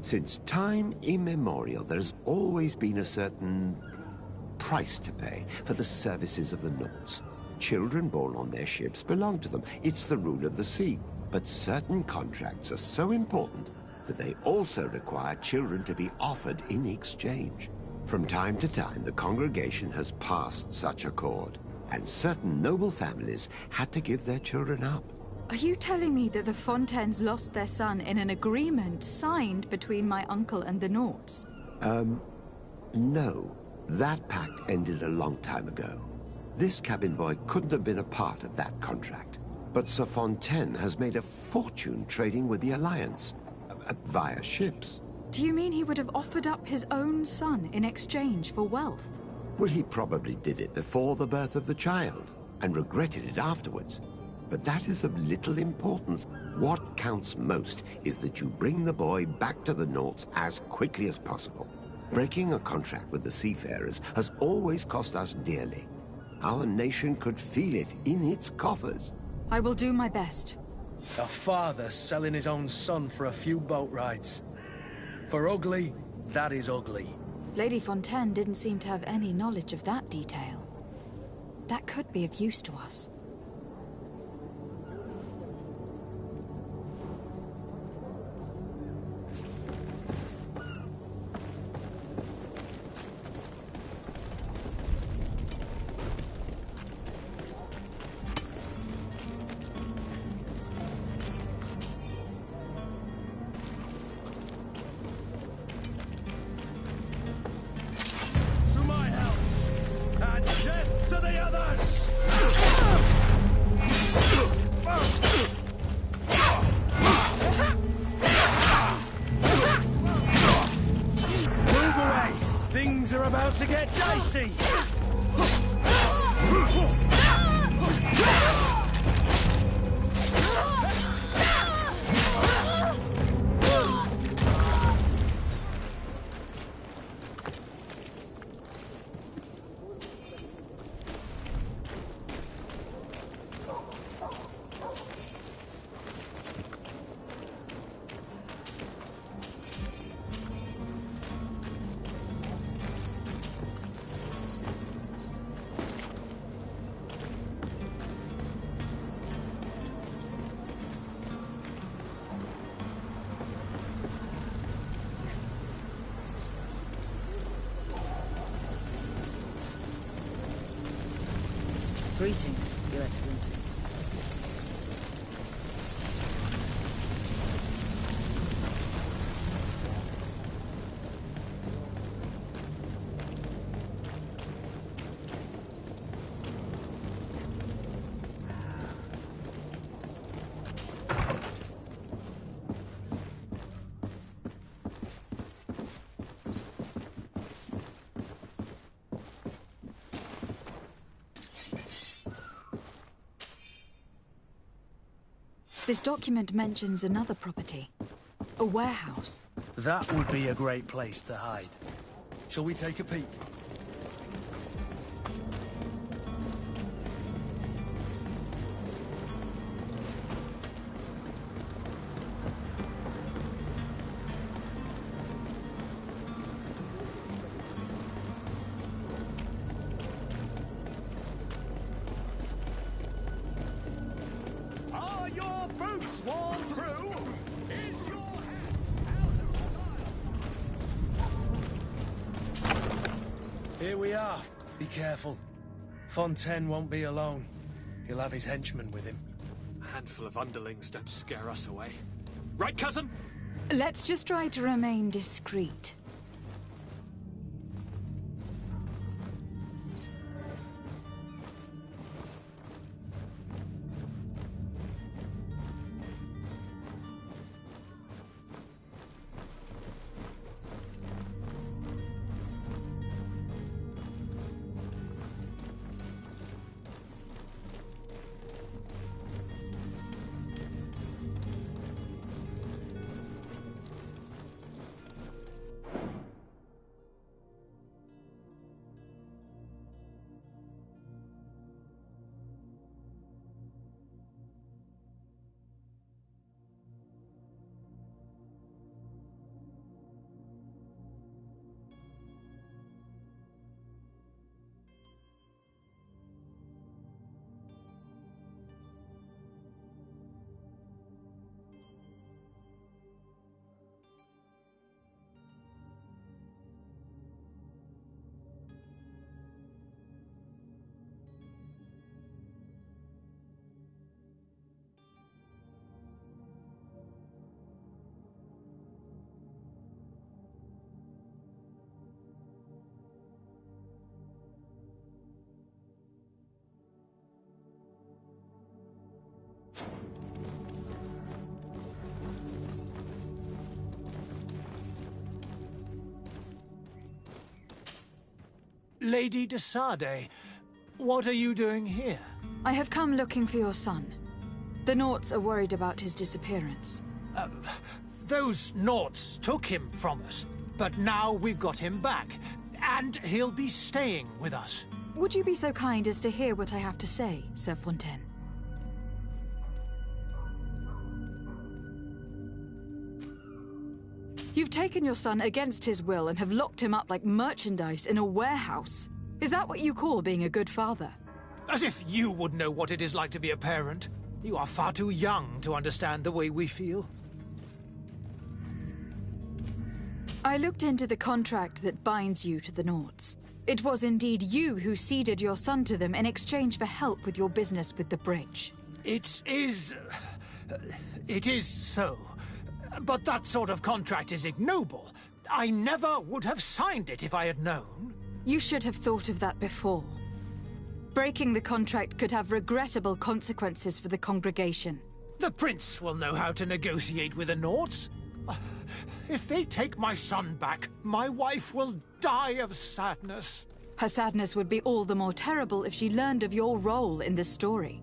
Since time immemorial, there's always been a certain price to pay for the services of the Nords. Children born on their ships belong to them. It's the rule of the sea. But certain contracts are so important that they also require children to be offered in exchange. From time to time, the congregation has passed such accord, and certain noble families had to give their children up. Are you telling me that the Fontaines lost their son in an agreement signed between my uncle and the Nords? No. That pact ended a long time ago. This cabin boy couldn't have been a part of that contract. But Sir Fontaine has made a fortune trading with the Alliance, via ships. Do you mean he would have offered up his own son in exchange for wealth? Well, he probably did it before the birth of the child, and regretted it afterwards. But that is of little importance. What counts most is that you bring the boy back to the Nords as quickly as possible. Breaking a contract with the seafarers has always cost us dearly. Our nation could feel it in its coffers. I will do my best. A father selling his own son for a few boat rides. For ugly, that is ugly. Lady Fontaine didn't seem to have any knowledge of that detail. That could be of use to us. To get dicey! Greetings, Your Excellency. This document mentions another property. A warehouse. That would be a great place to hide. Shall we take a peek? Are your boots worn through? Is your hat out of style? Here we are. Be careful. Fontaine won't be alone. He'll have his henchmen with him. A handful of underlings don't scare us away. Right, cousin? Let's just try to remain discreet. Lady de Sade, what are you doing here? I have come looking for your son. The Naughts are worried about his disappearance. Those Naughts took him from us, but now we've got him back, and he'll be staying with us. Would you be so kind as to hear what I have to say, Sir Fontaine? You've taken your son against his will and have locked him up like merchandise in a warehouse. Is that what you call being a good father? As if you would know what it is like to be a parent. You are far too young to understand the way we feel. I looked into the contract that binds you to the Naughts. It was indeed you who ceded your son to them in exchange for help with your business with the bridge. It is so. But that sort of contract is ignoble. I never would have signed it if I had known. You should have thought of that before. Breaking the contract could have regrettable consequences for the congregation. The prince will know how to negotiate with the Naughts. If they take my son back, my wife will die of sadness. Her sadness would be all the more terrible if she learned of your role in this story.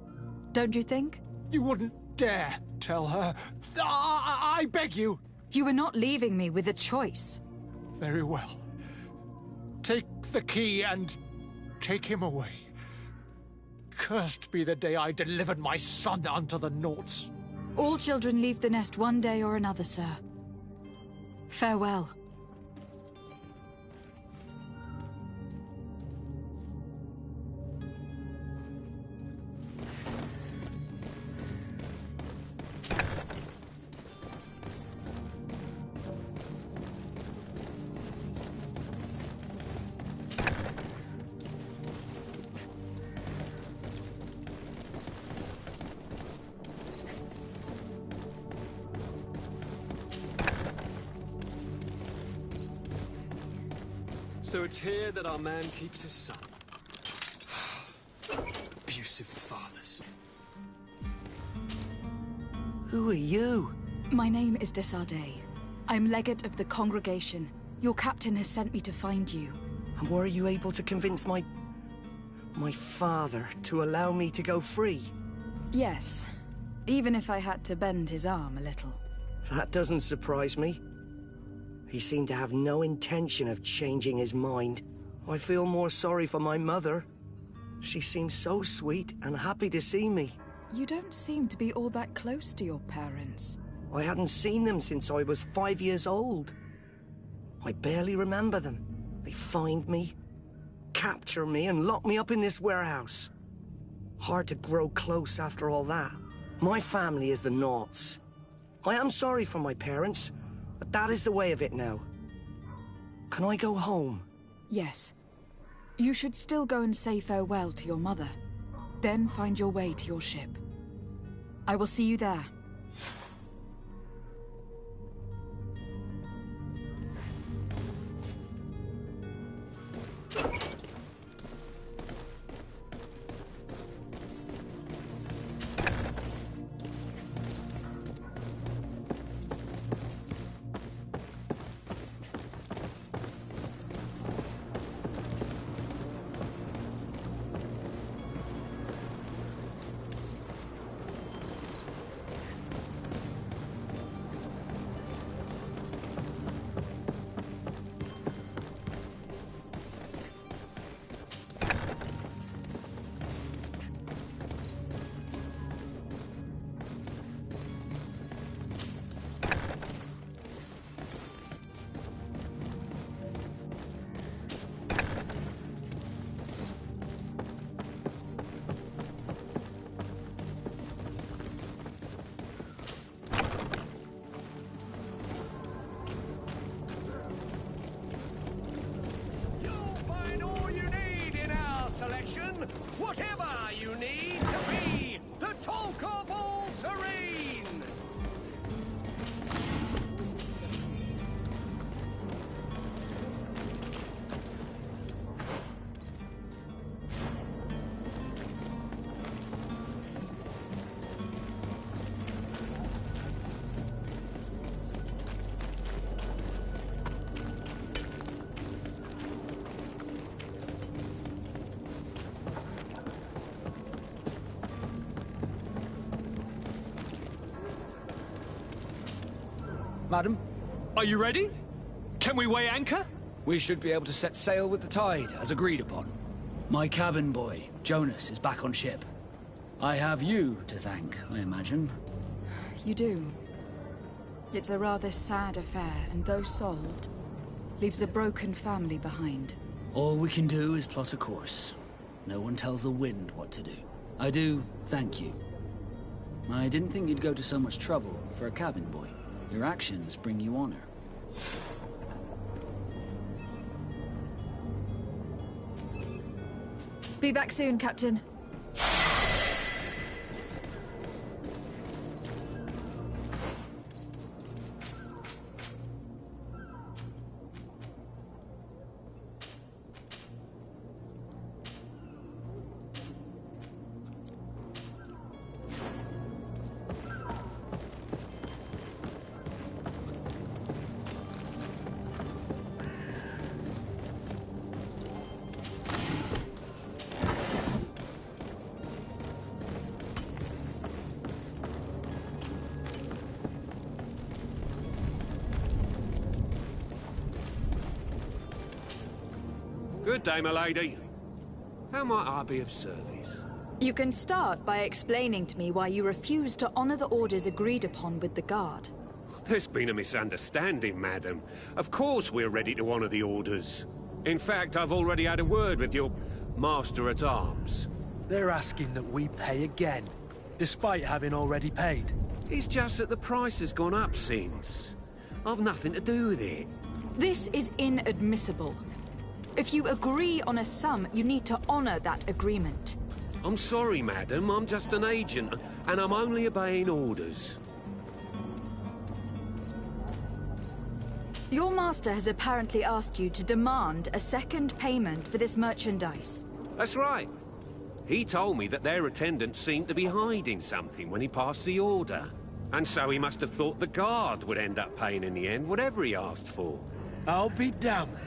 Don't you think? You wouldn't dare tell her. I beg you. You were not leaving me with a choice. Very well. Take the key and take him away. Cursed be the day I delivered my son unto the Naughts. All children leave the nest one day or another, sir. Farewell. So it's here that our man keeps his son. Abusive fathers. Who are you? My name is de Sade. I'm legate of the congregation. Your captain has sent me to find you. And were you able to convince my father to allow me to go free? Yes. Even if I had to bend his arm a little. That doesn't surprise me. He seemed to have no intention of changing his mind. I feel more sorry for my mother. She seems so sweet and happy to see me. You don't seem to be all that close to your parents. I hadn't seen them since I was 5 years old. I barely remember them. They find me, capture me, and lock me up in this warehouse. Hard to grow close after all that. My family is the Naughts. I am sorry for my parents, but that is the way of it now. Can I go home? Yes. You should still go and say farewell to your mother. Then find your way to your ship. I will see you there. Selection, whatever you need to be the talk of all Serene. Madam? Are you ready? Can we weigh anchor? We should be able to set sail with the tide, as agreed upon. My cabin boy, Jonas, is back on ship. I have you to thank, I imagine. You do. It's a rather sad affair, and though solved, leaves a broken family behind. All we can do is plot a course. No one tells the wind what to do. I do thank you. I didn't think you'd go to so much trouble for a cabin boy. Your actions bring you honor. Be back soon, Captain. Good day, my lady. How might I be of service? You can start by explaining to me why you refuse to honor the orders agreed upon with the guard. There's been a misunderstanding, madam. Of course we're ready to honor the orders. In fact, I've already had a word with your master-at-arms. They're asking that we pay again, despite having already paid. It's just that the price has gone up since. I've nothing to do with it. This is inadmissible. If you agree on a sum, you need to honor that agreement. I'm sorry, madam. I'm just an agent, and I'm only obeying orders. Your master has apparently asked you to demand a second payment for this merchandise. That's right. He told me that their attendant seemed to be hiding something when he passed the order. And so he must have thought the guard would end up paying in the end, whatever he asked for. I'll be damned.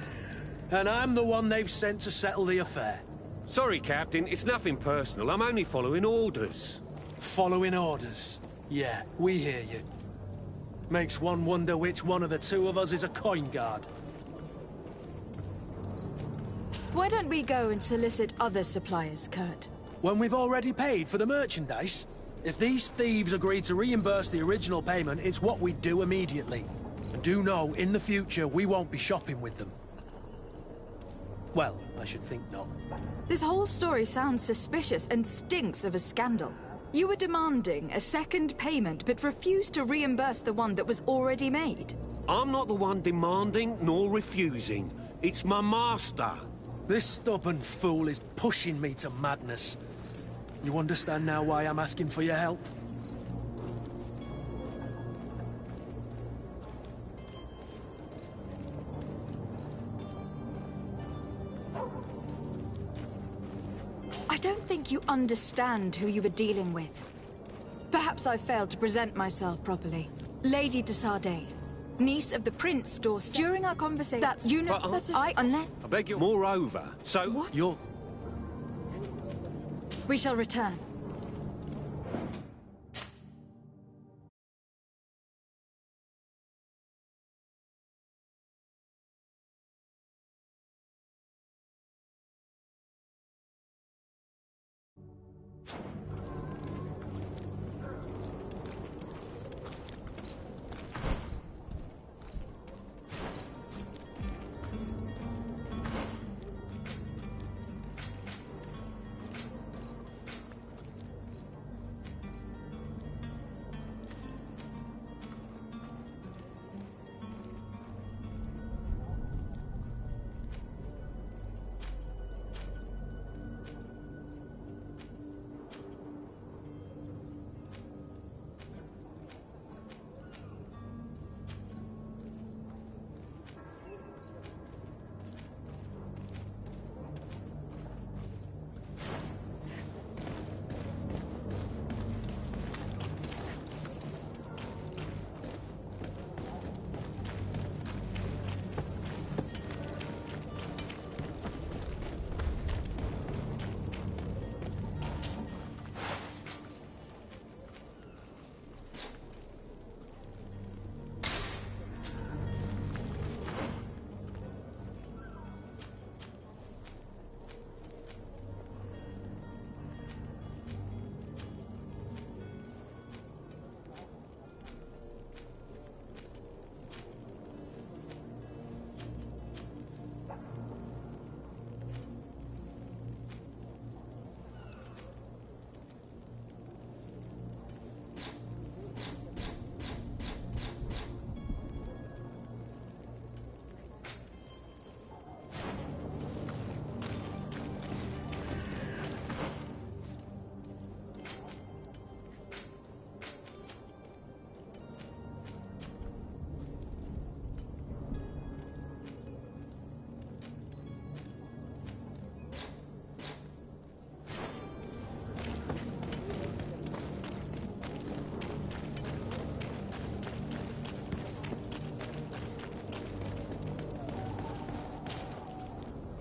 And I'm the one they've sent to settle the affair. Sorry, Captain. It's nothing personal. I'm only following orders. Following orders? Yeah, we hear you. Makes one wonder which one of the two of us is a coin guard. Why don't we go and solicit other suppliers, Kurt? When we've already paid for the merchandise? If these thieves agree to reimburse the original payment, it's what we do immediately. And do know, in the future, we won't be shopping with them. Well, I should think not. This whole story sounds suspicious and stinks of a scandal. You were demanding a second payment, but refused to reimburse the one that was already made. I'm not the one demanding nor refusing. It's my master. This stubborn fool is pushing me to madness. You understand now why I'm asking for your help? I don't think you understand who you were dealing with. Perhaps I failed to present myself properly. Lady de Sardet, niece of the Prince Dorset. During our conversation, that's you know. Unless I beg you. Moreover, so what? You're. We shall return.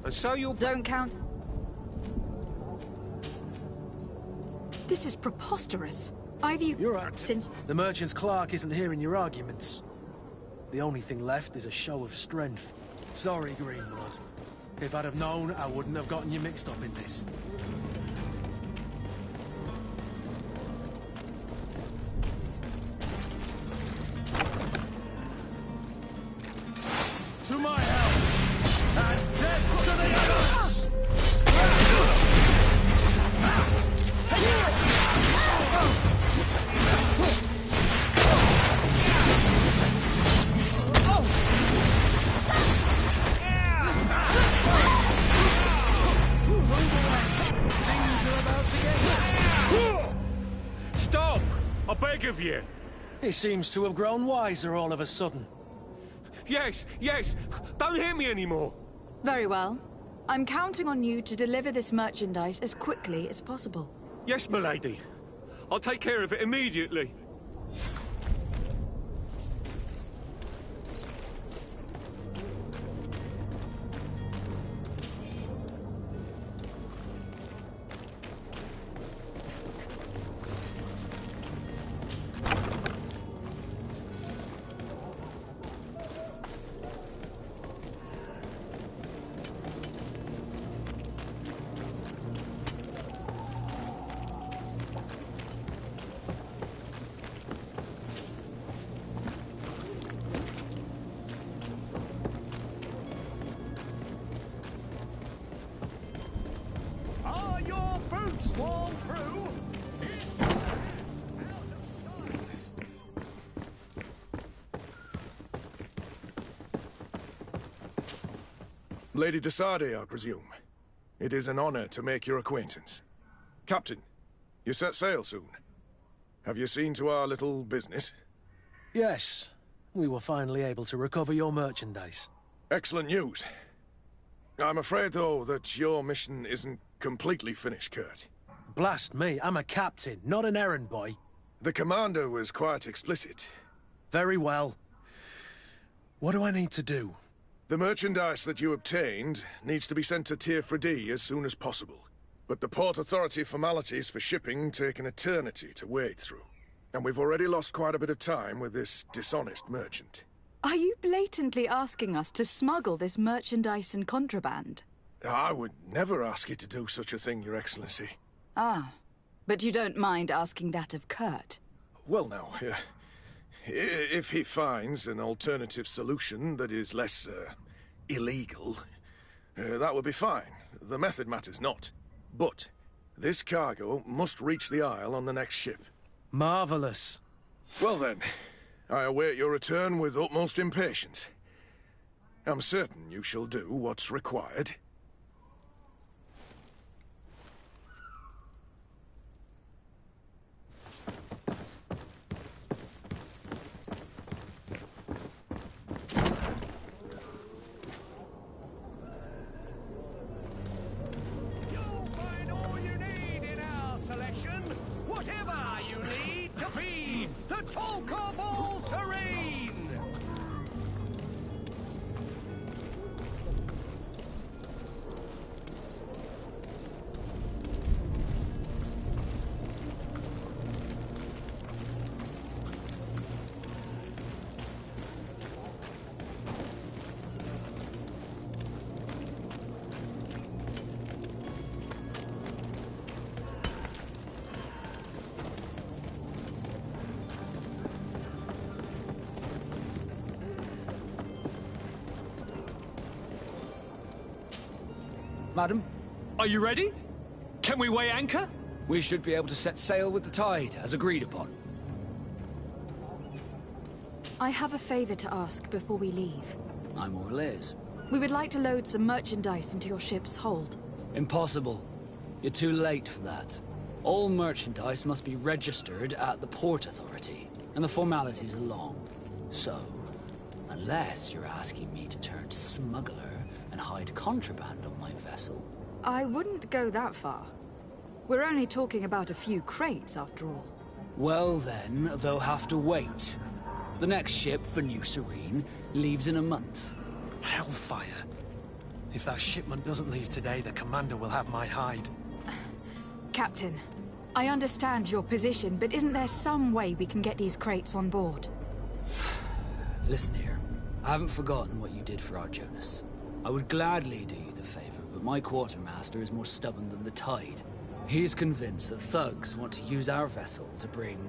And so you'll... Don't count. This is preposterous. Either you... You're right. The merchant's clerk isn't hearing your arguments. The only thing left is a show of strength. Sorry, Greenblood. If I'd have known, I wouldn't have gotten you mixed up in this. To my help! And death to the others! Stop! I beg of you! He seems to have grown wiser all of a sudden. Yes, yes! Don't hit me anymore! Very well. I'm counting on you to deliver this merchandise as quickly as possible. Yes, milady. I'll take care of it immediately. Boot swarm through! Lady de Sardet, I presume. It is an honor to make your acquaintance. Captain, you set sail soon. Have you seen to our little business? Yes. We were finally able to recover your merchandise. Excellent news. I'm afraid, though, that your mission isn't completely finished, Kurt. Blast me, I'm a captain, not an errand boy. The commander was quite explicit. Very well. What do I need to do? The merchandise that you obtained needs to be sent to Tier 4D as soon as possible. But the Port Authority formalities for shipping take an eternity to wade through. And we've already lost quite a bit of time with this dishonest merchant. Are you blatantly asking us to smuggle this merchandise and contraband? I would never ask you to do such a thing, Your Excellency. Ah, but you don't mind asking that of Kurt? Well, now, if he finds an alternative solution that is less, illegal, that would be fine. The method matters not. But this cargo must reach the Isle on the next ship. Marvelous. Well then, I await your return with utmost impatience. I'm certain you shall do what's required. Whatever you need to be the talk of all Serene! Madam? Are you ready? Can we weigh anchor? We should be able to set sail with the tide, as agreed upon. I have a favor to ask before we leave. I'm all ears. We would like to load some merchandise into your ship's hold. Impossible. You're too late for that. All merchandise must be registered at the Port Authority, and the formalities are long. So, unless you're asking me to turn smuggler and hide contraband on my vessel... I wouldn't go that far. We're only talking about a few crates, after all. Well then, they'll have to wait. The next ship for New Serene leaves in a month. Hellfire. If that shipment doesn't leave today, the commander will have my hide. Captain, I understand your position, but isn't there some way we can get these crates on board? Listen here. I haven't forgotten what you did for our Jonas. I would gladly do you the favor, but my quartermaster is more stubborn than the tide. He is convinced that thugs want to use our vessel to bring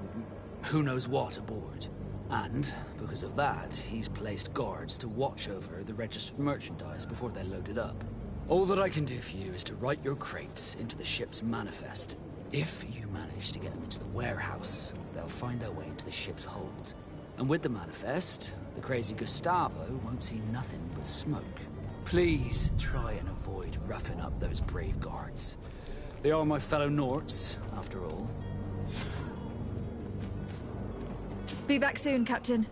who knows what aboard. And, because of that, he's placed guards to watch over the registered merchandise before they're loaded up. All that I can do for you is to write your crates into the ship's manifest. If you manage to get them into the warehouse, they'll find their way into the ship's hold. And with the manifest, the crazy Gustavo won't see nothing but smoke. Please try and avoid roughing up those brave guards. They are my fellow Norts, after all. Be back soon, Captain.